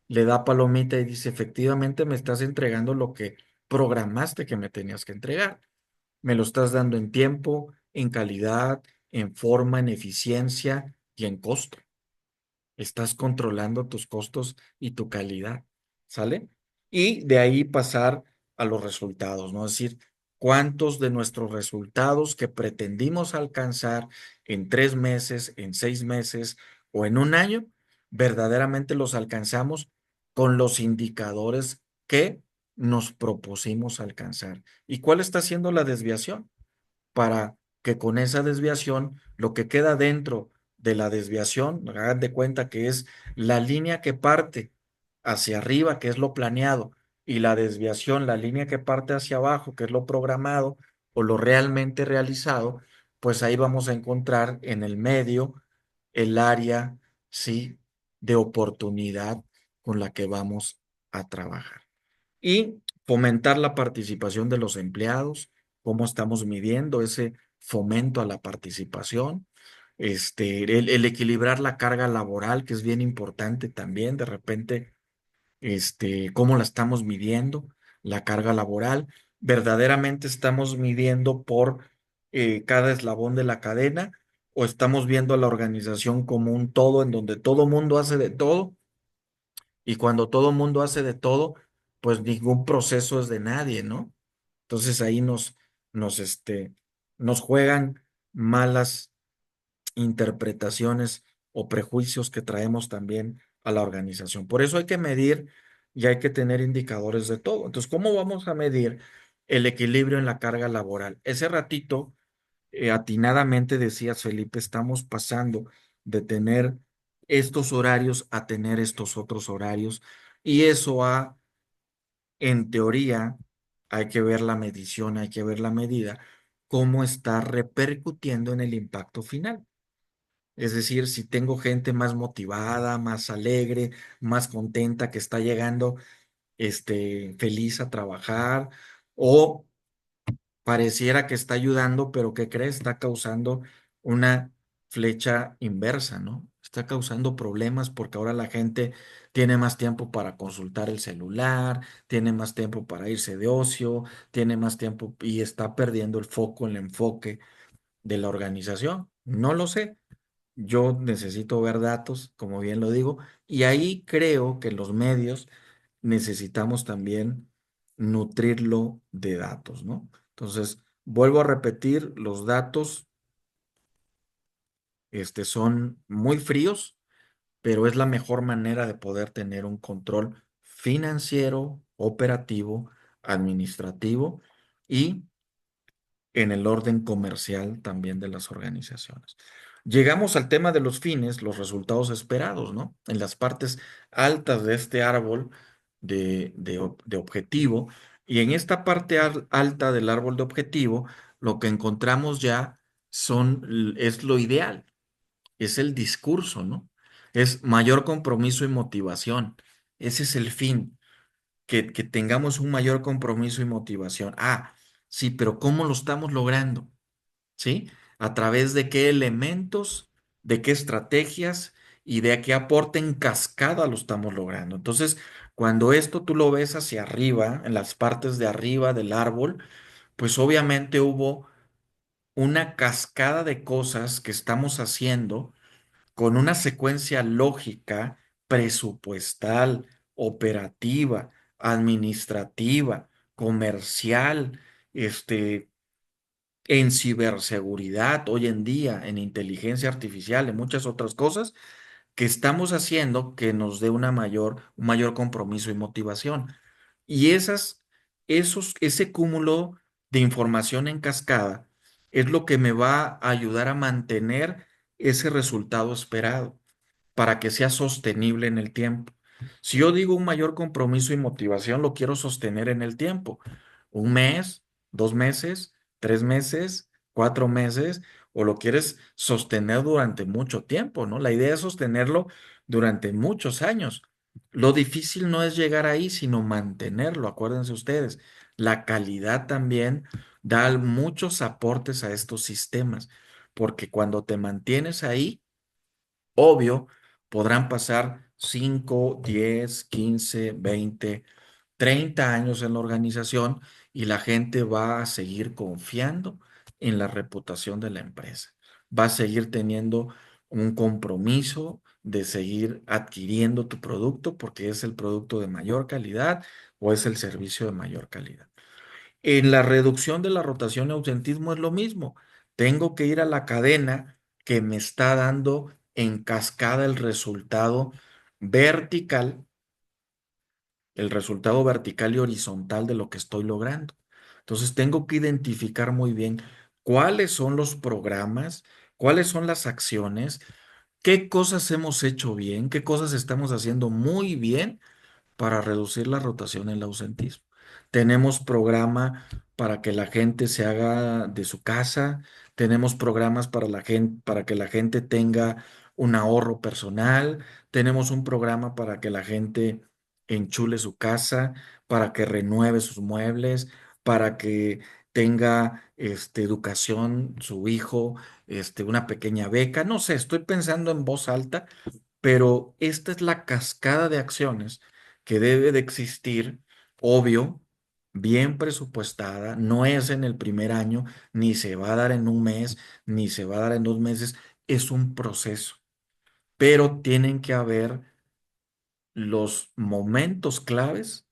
le da palomita y dice, efectivamente me estás entregando lo que programaste que me tenías que entregar. Me lo estás dando en tiempo, en calidad, en forma, en eficiencia y en costo. Estás controlando tus costos y tu calidad, ¿sale? Y de ahí pasar a los resultados, ¿no? Es decir, cuántos de nuestros resultados que pretendimos alcanzar en 3 meses, en 6 meses o en un año, verdaderamente los alcanzamos con los indicadores que nos propusimos alcanzar. ¿Y cuál está siendo la desviación? Para que con esa desviación, lo que queda dentro de la desviación, hagan de cuenta que es la línea que parte hacia arriba, que es lo planeado, y la desviación, la línea que parte hacia abajo, que es lo programado o lo realmente realizado, pues ahí vamos a encontrar en el medio el área, sí, de oportunidad con la que vamos a trabajar y fomentar la participación de los empleados, cómo estamos midiendo ese fomento a la participación, el equilibrar la carga laboral, que es bien importante también, de repente, cómo la estamos midiendo, la carga laboral, verdaderamente estamos midiendo por cada eslabón de la cadena o estamos viendo a la organización como un todo en donde todo mundo hace de todo y cuando todo mundo hace de todo, pues ningún proceso es de nadie, ¿no? Entonces ahí nos, este, nos juegan malas interpretaciones o prejuicios que traemos también a la organización. Por eso hay que medir y hay que tener indicadores de todo. Entonces, ¿cómo vamos a medir el equilibrio en la carga laboral? Ese ratito, atinadamente decías, Felipe, estamos pasando de tener estos horarios a tener estos otros horarios y eso en teoría, hay que ver la medición, hay que ver la medida, cómo está repercutiendo en el impacto final. Es decir, si tengo gente más motivada, más alegre, más contenta, que está llegando, feliz a trabajar, o pareciera que está ayudando, pero ¿qué crees? Está causando una flecha inversa, ¿no? Está causando problemas porque ahora la gente tiene más tiempo para consultar el celular, tiene más tiempo para irse de ocio, tiene más tiempo y está perdiendo el foco, el enfoque de la organización. No lo sé. Yo necesito ver datos, como bien lo digo, y ahí creo que los medios necesitamos también nutrirlo de datos, ¿no? Entonces, vuelvo a repetir, los datos, son muy fríos, pero es la mejor manera de poder tener un control financiero, operativo, administrativo y en el orden comercial también de las organizaciones. Llegamos al tema de los fines, los resultados esperados, ¿no? En las partes altas de este árbol de objetivo, y en esta parte alta del árbol de objetivo, lo que encontramos ya es lo ideal, es el discurso, ¿no? Es mayor compromiso y motivación. Ese es el fin, que tengamos un mayor compromiso y motivación. Ah, sí, pero ¿cómo lo estamos logrando? ¿Sí? ¿A través de qué elementos, de qué estrategias y de qué aporte en cascada lo estamos logrando? Entonces, cuando esto tú lo ves hacia arriba, en las partes de arriba del árbol, pues obviamente hubo una cascada de cosas que estamos haciendo con una secuencia lógica, presupuestal, operativa, administrativa, comercial, este, en ciberseguridad, hoy en día, en inteligencia artificial, en muchas otras cosas que estamos haciendo que nos dé un mayor compromiso y motivación. Y ese cúmulo de información en cascada es lo que me va a ayudar a mantener ese resultado esperado para que sea sostenible en el tiempo. Si yo digo un mayor compromiso y motivación, lo quiero sostener en el tiempo. Un mes, 2 meses, 3 meses, 4 meses, o lo quieres sostener durante mucho tiempo, ¿no? La idea es sostenerlo durante muchos años. Lo difícil no es llegar ahí, sino mantenerlo. Acuérdense ustedes, la calidad también da muchos aportes a estos sistemas, porque cuando te mantienes ahí, obvio, podrán pasar 5, 10, 15, 20, 30 años en la organización y la gente va a seguir confiando en la reputación de la empresa. Va a seguir teniendo un compromiso de seguir adquiriendo tu producto porque es el producto de mayor calidad o es el servicio de mayor calidad. En la reducción de la rotación y ausentismo es lo mismo. Tengo que ir a la cadena que me está dando en cascada vertical, el resultado vertical y horizontal de lo que estoy logrando. Entonces tengo que identificar muy bien cuáles son los programas, cuáles son las acciones, qué cosas hemos hecho bien, qué cosas estamos haciendo muy bien para reducir la rotación y el ausentismo. Tenemos programa para que la gente se haga de su casa, tenemos programas para la gente, para que la gente tenga un ahorro personal, tenemos un programa para que la gente enchule su casa, para que renueve sus muebles, para que tenga educación su hijo, una pequeña beca. No sé, estoy pensando en voz alta, pero esta es la cascada de acciones que debe de existir, obvio, bien presupuestada, no es en el primer año, ni se va a dar en un mes, ni se va a dar en 2 meses, es un proceso, pero tienen que haber los momentos claves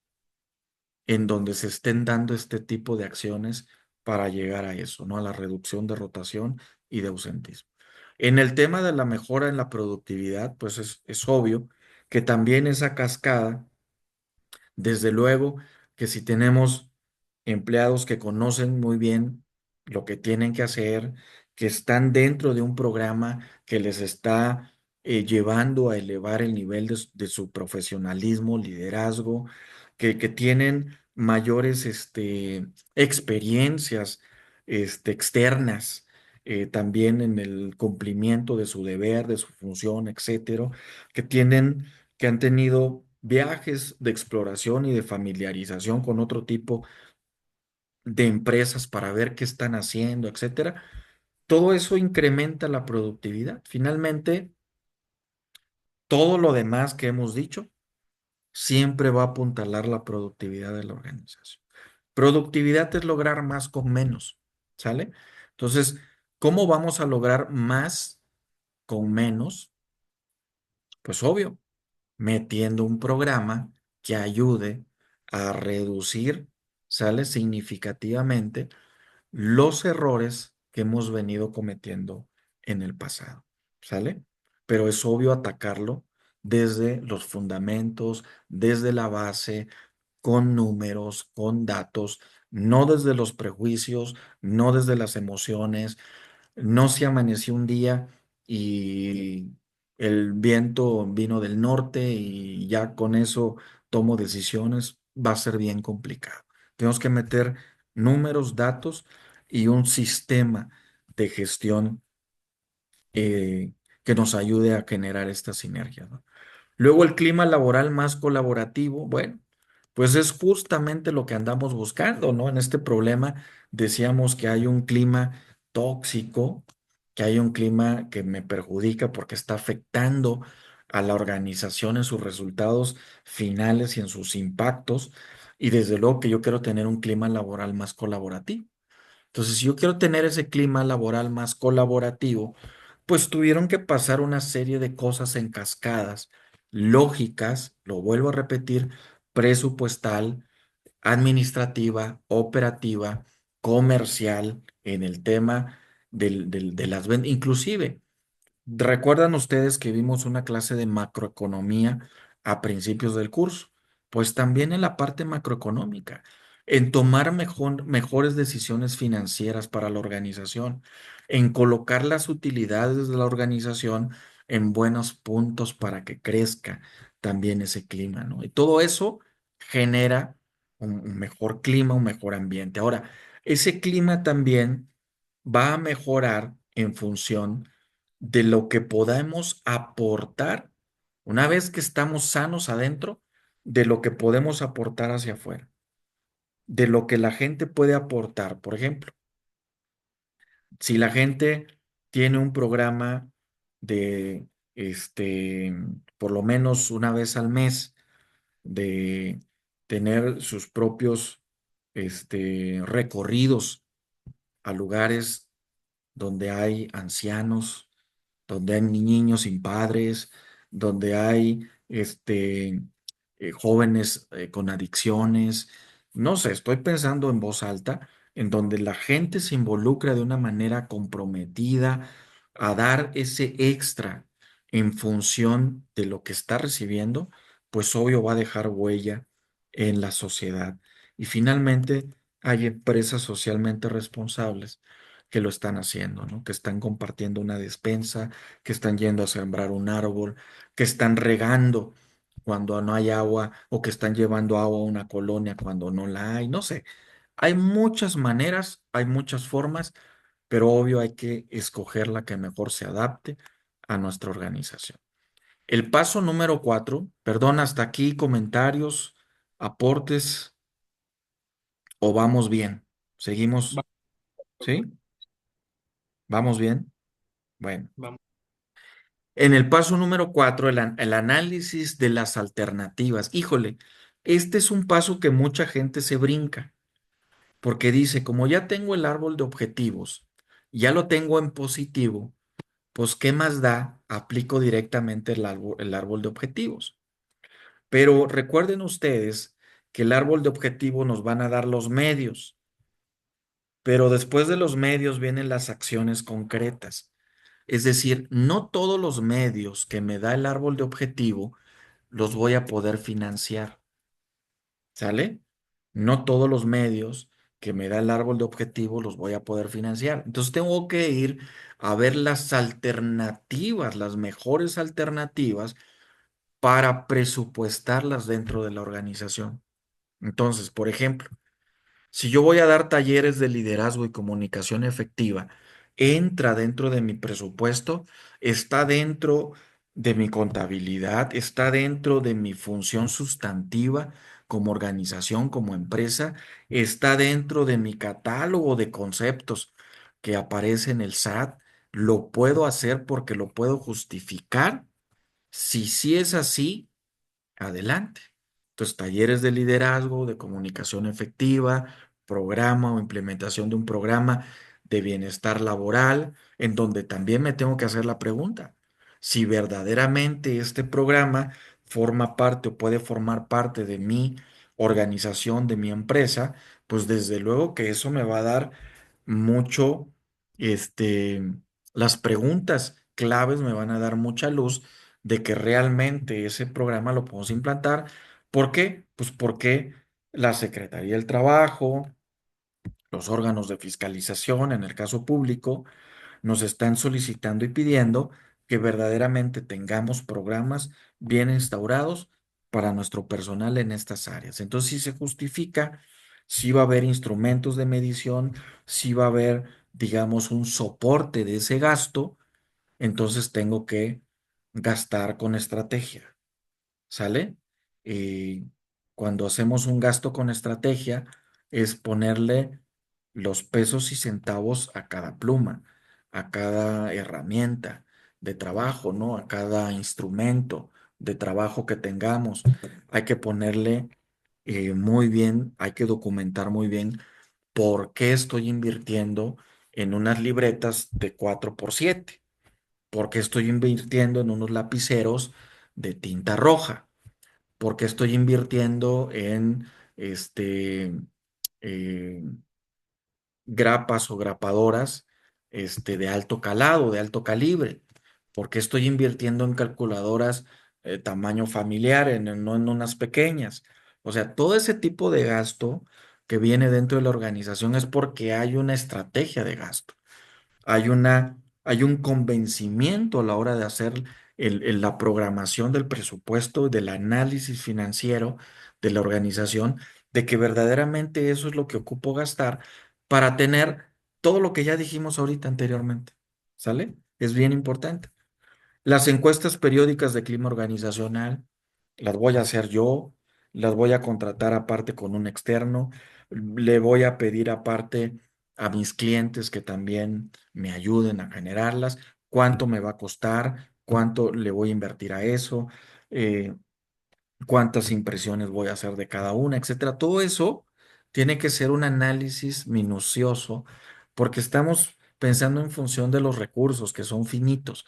en donde se estén dando este tipo de acciones para llegar a eso, ¿no? A la reducción de rotación y de ausentismo. En el tema de la mejora en la productividad, pues es obvio que también esa cascada, desde luego que si tenemos empleados que conocen muy bien lo que tienen que hacer, que están dentro de un programa que les está llevando a elevar el nivel de su profesionalismo, liderazgo, que tienen mayores experiencias externas, también en el cumplimiento de su deber, de su función, etcétera, que tienen que han tenido viajes de exploración y de familiarización con otro tipo de empresas para ver qué están haciendo, etcétera. Todo eso incrementa la productividad. Finalmente, todo lo demás que hemos dicho siempre va a apuntalar la productividad de la organización. Productividad es lograr más con menos, ¿sale? Entonces, ¿cómo vamos a lograr más con menos? Pues obvio, metiendo un programa que ayude a reducir, ¿sale? Significativamente los errores que hemos venido cometiendo en el pasado, ¿sale? Pero es obvio atacarlo desde los fundamentos, desde la base, con números, con datos, no desde los prejuicios, no desde las emociones, no se amaneció un día y el viento vino del norte y ya con eso tomo decisiones, va a ser bien complicado. Tenemos que meter números, datos y un sistema de gestión que nos ayude a generar esta sinergia, ¿no? Luego el clima laboral más colaborativo, bueno, pues es justamente lo que andamos buscando, ¿no? En este problema decíamos que hay un clima tóxico, que hay un clima que me perjudica porque está afectando a la organización en sus resultados finales y en sus impactos. Y desde luego que yo quiero tener un clima laboral más colaborativo. Entonces, si yo quiero tener ese clima laboral más colaborativo, pues tuvieron que pasar una serie de cosas en cascadas, lógicas, lo vuelvo a repetir, presupuestal, administrativa, operativa, comercial, en el tema de las ventas, inclusive. ¿Recuerdan ustedes que vimos una clase de macroeconomía a principios del curso? Pues también en la parte macroeconómica, en tomar mejores decisiones financieras para la organización, en colocar las utilidades de la organización en buenos puntos para que crezca también ese clima, ¿no? Y todo eso genera un mejor clima, un mejor ambiente. Ahora, ese clima también va a mejorar en función de lo que podamos aportar una vez que estamos sanos adentro, de lo que podemos aportar hacia afuera, de lo que la gente puede aportar. Por ejemplo, si la gente tiene un programa de, este, por lo menos una vez al mes, de tener sus propios, recorridos a lugares donde hay ancianos, donde hay niños sin padres, donde hay jóvenes con adicciones. No sé, estoy pensando en voz alta, en donde la gente se involucra de una manera comprometida a dar ese extra en función de lo que está recibiendo, pues obvio va a dejar huella en la sociedad. Y finalmente hay empresas socialmente responsables que lo están haciendo, ¿no? Que están compartiendo una despensa, que están yendo a sembrar un árbol, que están regando cuando no hay agua o que están llevando agua a una colonia cuando no la hay, no sé. Hay muchas maneras, hay muchas formas, pero obvio hay que escoger la que mejor se adapte a nuestra organización. El paso número 4, perdón, hasta aquí comentarios, aportes o vamos bien. Va- ¿Seguimos? ¿Sí? ¿Vamos bien? Bueno. Vamos. En el paso número 4, el análisis de las alternativas. Híjole, este es un paso que mucha gente se brinca, porque dice, como ya tengo el árbol de objetivos, ya lo tengo en positivo, pues ¿qué más da? Aplico directamente el árbol de objetivos. Pero recuerden ustedes que el árbol de objetivos nos van a dar los medios, pero después de los medios vienen las acciones concretas. Es decir, no todos los medios que me da el árbol de objetivo los voy a poder financiar, ¿sale? No todos los medios que me da el árbol de objetivo los voy a poder financiar. Entonces tengo que ir a ver las alternativas, las mejores alternativas para presupuestarlas dentro de la organización. Entonces, por ejemplo, si yo voy a dar talleres de liderazgo y comunicación efectiva, entra dentro de mi presupuesto, está dentro de mi contabilidad, está dentro de mi función sustantiva como organización, como empresa, está dentro de mi catálogo de conceptos que aparece en el SAT. Lo puedo hacer porque lo puedo justificar. Si sí es así, adelante. Entonces, talleres de liderazgo, de comunicación efectiva, programa o implementación de un programa de bienestar laboral, en donde también me tengo que hacer la pregunta, si verdaderamente este programa forma parte o puede formar parte de mi organización, de mi empresa, pues desde luego que eso me va a dar mucho, este, las preguntas claves me van a dar mucha luz de que realmente ese programa lo podemos implantar. ¿Por qué? Pues porque la Secretaría del Trabajo, los órganos de fiscalización, en el caso público, nos están solicitando y pidiendo que verdaderamente tengamos programas bien instaurados para nuestro personal en estas áreas. Entonces, si se justifica, si va a haber instrumentos de medición, si va a haber, digamos, un soporte de ese gasto entonces tengo que gastar con estrategia, ¿sale? Y cuando hacemos un gasto con estrategia es ponerle los pesos y centavos a cada pluma, a cada herramienta de trabajo, ¿no? A cada instrumento de trabajo que tengamos. Hay que ponerle muy bien, hay que documentar muy bien por qué estoy invirtiendo en unas libretas de 4x7, por qué estoy invirtiendo en unos lapiceros de tinta roja, por qué estoy invirtiendo en este, eh, grapas o grapadoras de alto calado, de alto calibre, por qué estoy invirtiendo en calculadoras tamaño familiar, no en unas pequeñas. O sea, todo ese tipo de gasto que viene dentro de la organización es porque hay una estrategia de gasto. Hay un convencimiento a la hora de hacer la programación del presupuesto, del análisis financiero de la organización, de que verdaderamente eso es lo que ocupo gastar para tener todo lo que ya dijimos ahorita anteriormente. ¿Sale? Es bien importante. Las encuestas periódicas de clima organizacional las voy a hacer yo, las voy a contratar aparte con un externo, le voy a pedir aparte a mis clientes que también me ayuden a generarlas, cuánto me va a costar, cuánto le voy a invertir a eso, eh, cuántas impresiones voy a hacer de cada una, etcétera. Todo eso tiene que ser un análisis minucioso porque estamos pensando en función de los recursos que son finitos.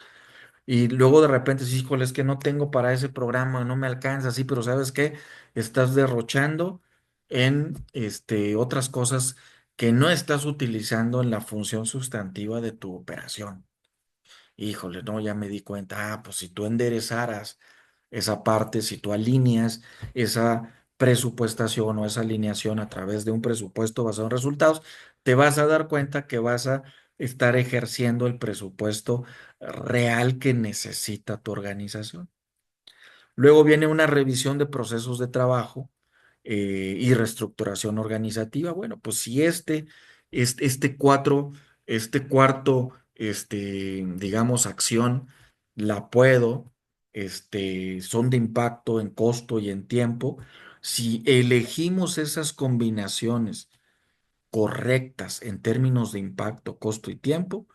Y luego de repente, sí, híjole, es que no tengo para ese programa, no me alcanza, sí, pero ¿sabes qué? Estás derrochando en otras cosas que no estás utilizando en la función sustantiva de tu operación. Híjole, no, ya me di cuenta, pues si tú enderezaras esa parte, si tú alineas esa presupuestación o esa alineación a través de un presupuesto basado en resultados, te vas a dar cuenta que vas a estar ejerciendo el presupuesto real que necesita tu organización. Luego viene una revisión de procesos de trabajo y reestructuración organizativa. Bueno, pues si este cuarto, digamos, acción, la puedo, son de impacto en costo y en tiempo. Si elegimos esas combinaciones correctas en términos de impacto, costo y tiempo,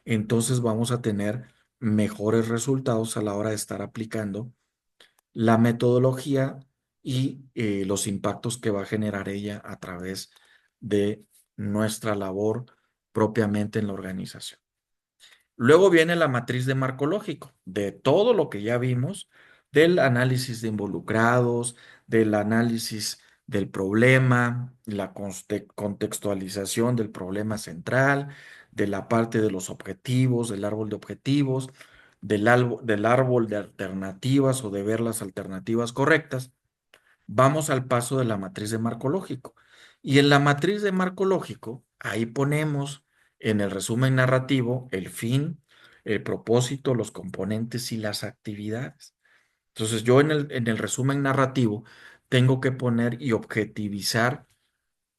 entonces vamos a tener mejores resultados a la hora de estar aplicando la metodología y los impactos que va a generar ella a través de nuestra labor propiamente en la organización. Luego viene la matriz de marco lógico, de todo lo que ya vimos, del análisis de involucrados, del análisis del problema, la contextualización del problema central, de la parte de los objetivos, del árbol de objetivos, del árbol de alternativas o de ver las alternativas correctas. Vamos al paso de la matriz de marco lógico. Y en la matriz de marco lógico, ahí ponemos en el resumen narrativo el fin, el propósito, los componentes y las actividades. Entonces yo en el resumen narrativo tengo que poner y objetivizar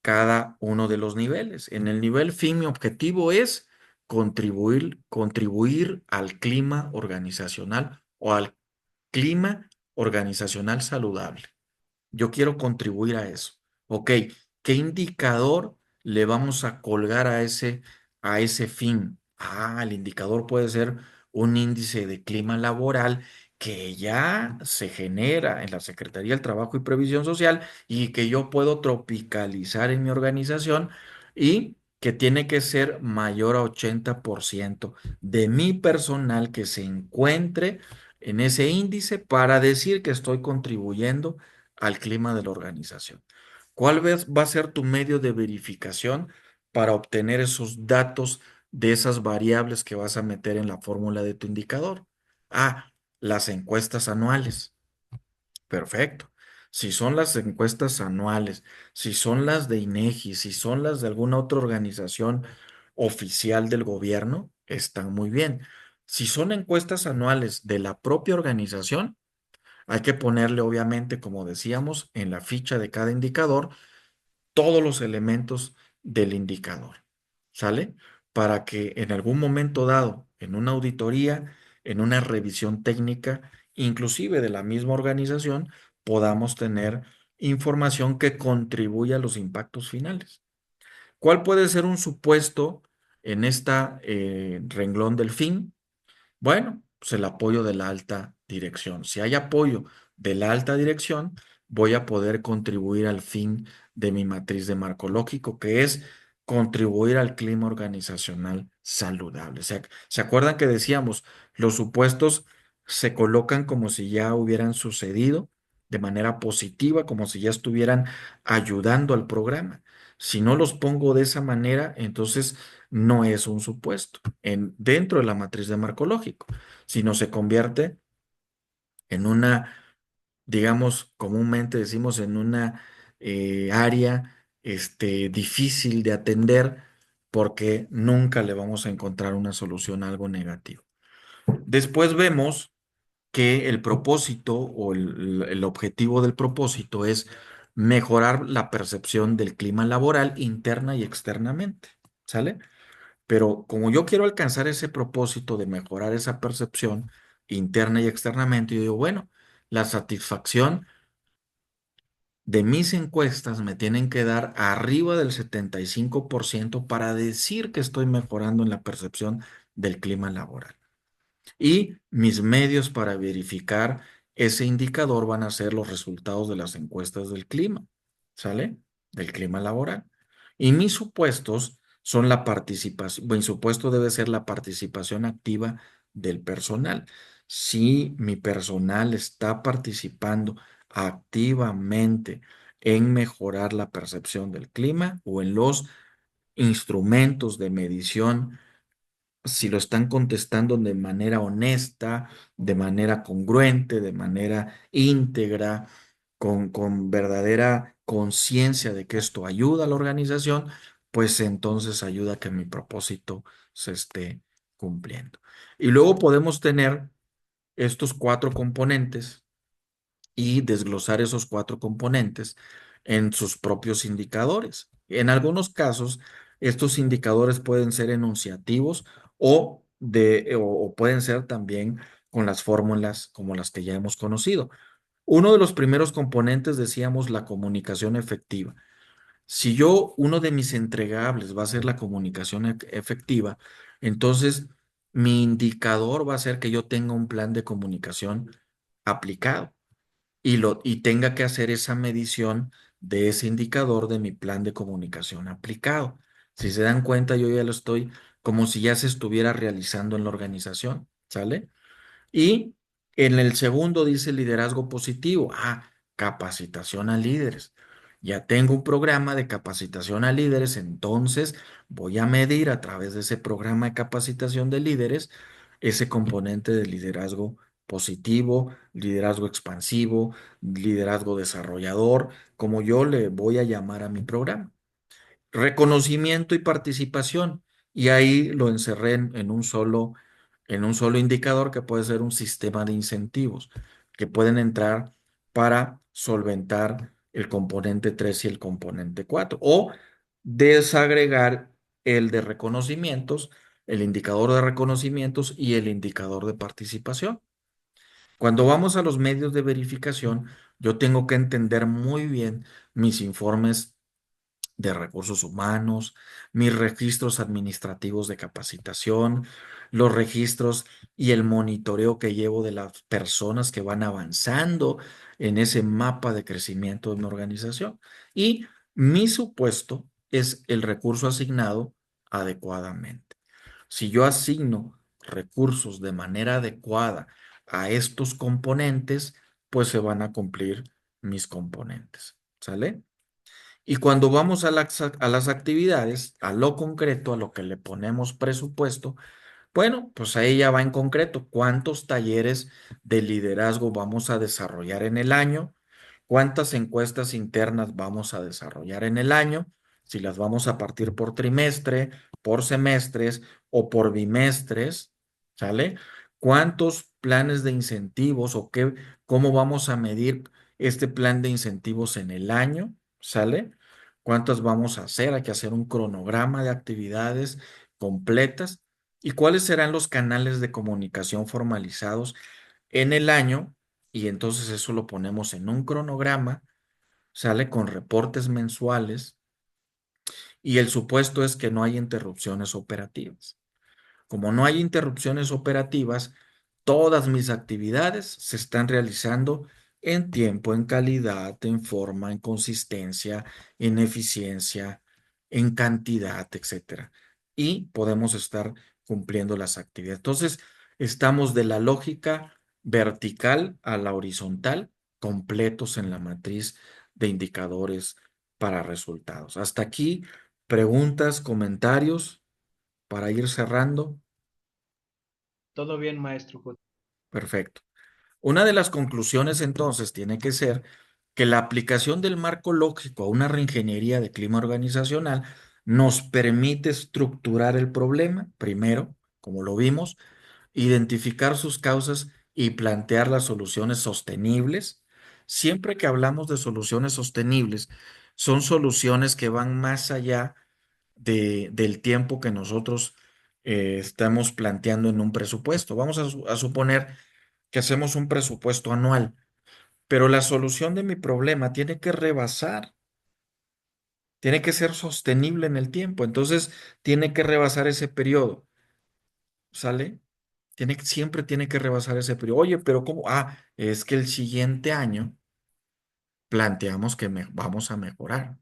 cada uno de los niveles. En el nivel fin, mi objetivo es contribuir al clima organizacional o al clima organizacional saludable. Yo quiero contribuir a eso. Ok, ¿qué indicador le vamos a colgar a ese fin? Ah, el indicador puede ser un índice de clima laboral que ya se genera en la Secretaría del Trabajo y Previsión Social y que yo puedo tropicalizar en mi organización y que tiene que ser mayor a 80% de mi personal que se encuentre en ese índice para decir que estoy contribuyendo al clima de la organización. Va a ser tu medio de verificación para obtener esos datos de esas variables que vas a meter en la fórmula de tu indicador? Ah, las encuestas anuales. Perfecto. Si son las encuestas anuales, si son las de INEGI, si son las de alguna otra organización oficial del gobierno, están muy bien. Si son encuestas anuales de la propia organización, hay que ponerle, obviamente, como decíamos, en la ficha de cada indicador, todos los elementos del indicador. ¿Sale? Para que en algún momento dado, en una auditoría, en una revisión técnica, inclusive de la misma organización, podamos tener información que contribuya a los impactos finales. ¿Cuál puede ser un supuesto en esta renglón del fin? Bueno, pues el apoyo de la alta dirección. Si hay apoyo de la alta dirección, voy a poder contribuir al fin de mi matriz de marco lógico, que es contribuir al clima organizacional saludable. O sea, ¿se acuerdan que decíamos, los supuestos se colocan como si ya hubieran sucedido de manera positiva, como si ya estuvieran ayudando al programa? Si no los pongo de esa manera, entonces no es un supuesto dentro de la matriz de marco lógico, sino se convierte en una, digamos, comúnmente decimos, en una área difícil de atender porque nunca le vamos a encontrar una solución a algo negativo. Después vemos que el propósito o el objetivo del propósito es mejorar la percepción del clima laboral interna y externamente. ¿Sale? Pero como yo quiero alcanzar ese propósito de mejorar esa percepción interna y externamente, yo digo, bueno, la satisfacción de mis encuestas me tienen que dar arriba del 75% para decir que estoy mejorando en la percepción del clima laboral. Y mis medios para verificar ese indicador van a ser los resultados de las encuestas del clima, ¿sale? Del clima laboral. Y mis supuestos son la participación, mi supuesto debe ser la participación activa del personal. Si mi personal está participando activamente en mejorar la percepción del clima o en los instrumentos de medición, si lo están contestando de manera honesta, de manera congruente, de manera íntegra, con verdadera conciencia de que esto ayuda a la organización, pues entonces ayuda a que mi propósito se esté cumpliendo. Y luego podemos tener estos cuatro componentes y desglosar esos cuatro componentes en sus propios indicadores. En algunos casos, estos indicadores pueden ser enunciativos o pueden ser también con las fórmulas como las que ya hemos conocido. Uno de los primeros componentes decíamos la comunicación efectiva. Si uno de mis entregables va a ser la comunicación efectiva, entonces mi indicador va a ser que yo tenga un plan de comunicación aplicado y tenga que hacer esa medición de ese indicador de mi plan de comunicación aplicado. Si se dan cuenta, yo ya lo estoy como si ya se estuviera realizando en la organización, ¿sale? Y en el segundo dice liderazgo positivo. Capacitación a líderes. Ya tengo un programa de capacitación a líderes, entonces voy a medir a través de ese programa de capacitación de líderes ese componente de liderazgo positivo, liderazgo expansivo, liderazgo desarrollador, como yo le voy a llamar a mi programa. Reconocimiento y participación. Y ahí lo encerré en un solo indicador que puede ser un sistema de incentivos que pueden entrar para solventar el componente 3 y el componente 4 o desagregar el de reconocimientos, el indicador de reconocimientos y el indicador de participación. Cuando vamos a los medios de verificación, yo tengo que entender muy bien mis informes de recursos humanos, mis registros administrativos de capacitación, los registros y el monitoreo que llevo de las personas que van avanzando en ese mapa de crecimiento de mi organización. Y mi supuesto es el recurso asignado adecuadamente. Si yo asigno recursos de manera adecuada a estos componentes, pues se van a cumplir mis componentes. ¿Sale? Y cuando vamos a las actividades, a lo concreto, a lo que le ponemos presupuesto, bueno, pues ahí ya va en concreto cuántos talleres de liderazgo vamos a desarrollar en el año, cuántas encuestas internas vamos a desarrollar en el año, si las vamos a partir por trimestre, por semestres o por bimestres, ¿sale? ¿Cuántos planes de incentivos o cómo vamos a medir este plan de incentivos en el año? ¿Sale? ¿Cuántas vamos a hacer? Hay que hacer un cronograma de actividades completas ¿Y cuáles serán los canales de comunicación formalizados en el año? Y entonces eso lo ponemos en un cronograma, sale con reportes mensuales y el supuesto es que no hay interrupciones operativas. Como no hay interrupciones operativas, todas mis actividades se están realizando en tiempo, en calidad, en forma, en consistencia, en eficiencia, en cantidad, etcétera. Y podemos estar cumpliendo las actividades. Entonces, estamos de la lógica vertical a la horizontal, completos en la matriz de indicadores para resultados. Hasta aquí, preguntas, comentarios para ir cerrando. Todo bien, maestro. Perfecto. Una de las conclusiones entonces tiene que ser que la aplicación del marco lógico a una reingeniería de clima organizacional nos permite estructurar el problema, primero, como lo vimos, identificar sus causas y plantear las soluciones sostenibles. Siempre que hablamos de soluciones sostenibles, son soluciones que van más allá del tiempo que nosotros estamos planteando en un presupuesto. Vamos a suponer que hacemos un presupuesto anual, pero la solución de mi problema tiene que rebasar, tiene que ser sostenible en el tiempo, entonces tiene que rebasar ese periodo, ¿sale? Siempre tiene que rebasar ese periodo. Oye, pero ¿cómo? Ah, es que el siguiente año planteamos que vamos a mejorar.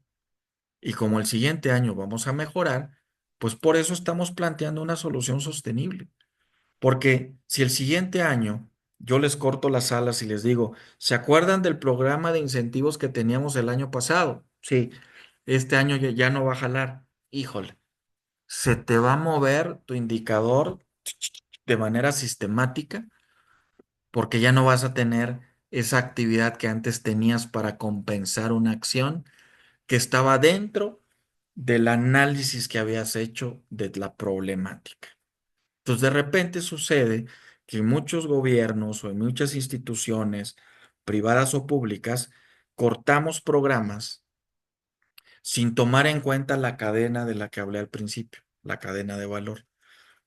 Y como el siguiente año vamos a mejorar, pues por eso estamos planteando una solución sostenible. Porque si el siguiente año yo les corto las alas y les digo, ¿se acuerdan del programa de incentivos que teníamos el año pasado? Sí, este año ya no va a jalar. Híjole, se te va a mover tu indicador de manera sistemática porque ya no vas a tener esa actividad que antes tenías para compensar una acción que estaba dentro del análisis que habías hecho de la problemática. Entonces, de repente sucede que en muchos gobiernos o en muchas instituciones, privadas o públicas, cortamos programas sin tomar en cuenta la cadena de la que hablé al principio, la cadena de valor.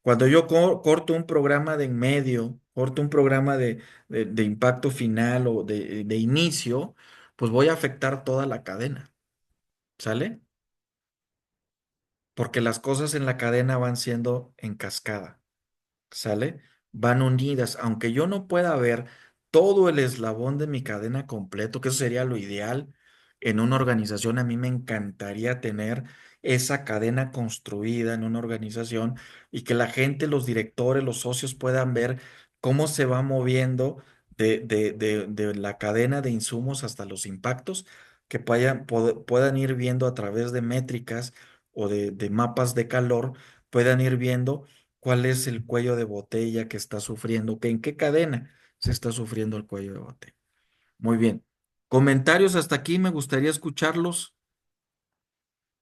Cuando yo corto un programa de en medio, corto un programa de impacto final o de inicio, pues voy a afectar toda la cadena, ¿sale? Porque las cosas en la cadena van siendo en cascada. ¿Sale? Van unidas, aunque yo no pueda ver todo el eslabón de mi cadena completo, que eso sería lo ideal en una organización. A mí me encantaría tener esa cadena construida en una organización y que la gente, los directores, los socios puedan ver cómo se va moviendo de la cadena de insumos hasta los impactos, que puedan ir viendo a través de métricas o de mapas de calor, puedan ir viendo cuál es el cuello de botella que está sufriendo, que en qué cadena se está sufriendo el cuello de botella. Muy bien. Comentarios hasta aquí, me gustaría escucharlos.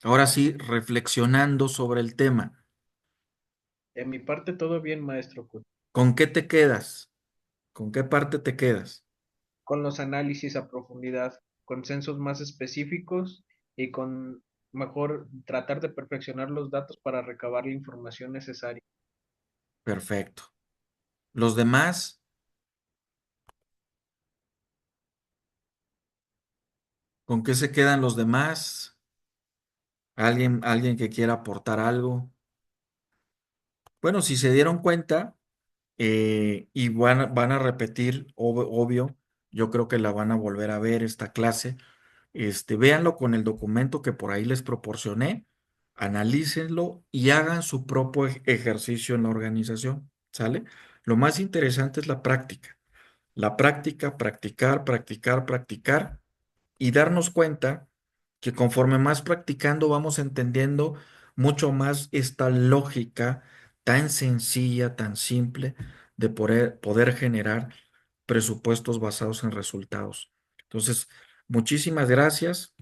Ahora sí, reflexionando sobre el tema. De mi parte, todo bien, maestro. ¿Con qué te quedas? ¿Con qué parte te quedas? Con los análisis a profundidad, con censos más específicos y con mejor tratar de perfeccionar los datos para recabar la información necesaria. Perfecto. Los demás, ¿con qué se quedan los demás? ¿Alguien que quiera aportar algo? Bueno, si se dieron cuenta, y van a repetir, obvio, yo creo que la van a volver a ver esta clase. Véanlo con el documento que por ahí les proporcioné, analícenlo y hagan su propio ejercicio en la organización, ¿sale? Lo más interesante es la práctica. La práctica, practicar, practicar, practicar y darnos cuenta que conforme más practicando vamos entendiendo mucho más esta lógica tan sencilla, tan simple de poder generar presupuestos basados en resultados. Entonces, muchísimas gracias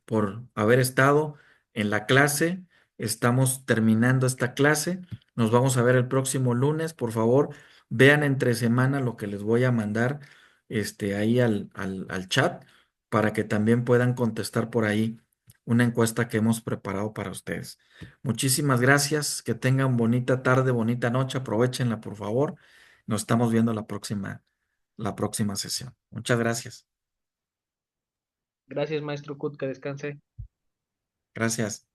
por haber estado en la clase. Estamos terminando esta clase. Nos vamos a ver el próximo lunes. Por favor, vean entre semana lo que les voy a mandar ahí al chat para que también puedan contestar por ahí una encuesta que hemos preparado para ustedes. Muchísimas gracias, que tengan bonita tarde, bonita noche, aprovechenla por favor. Nos estamos viendo la próxima sesión. Muchas gracias. Gracias, maestro Kut, que descanse. Gracias.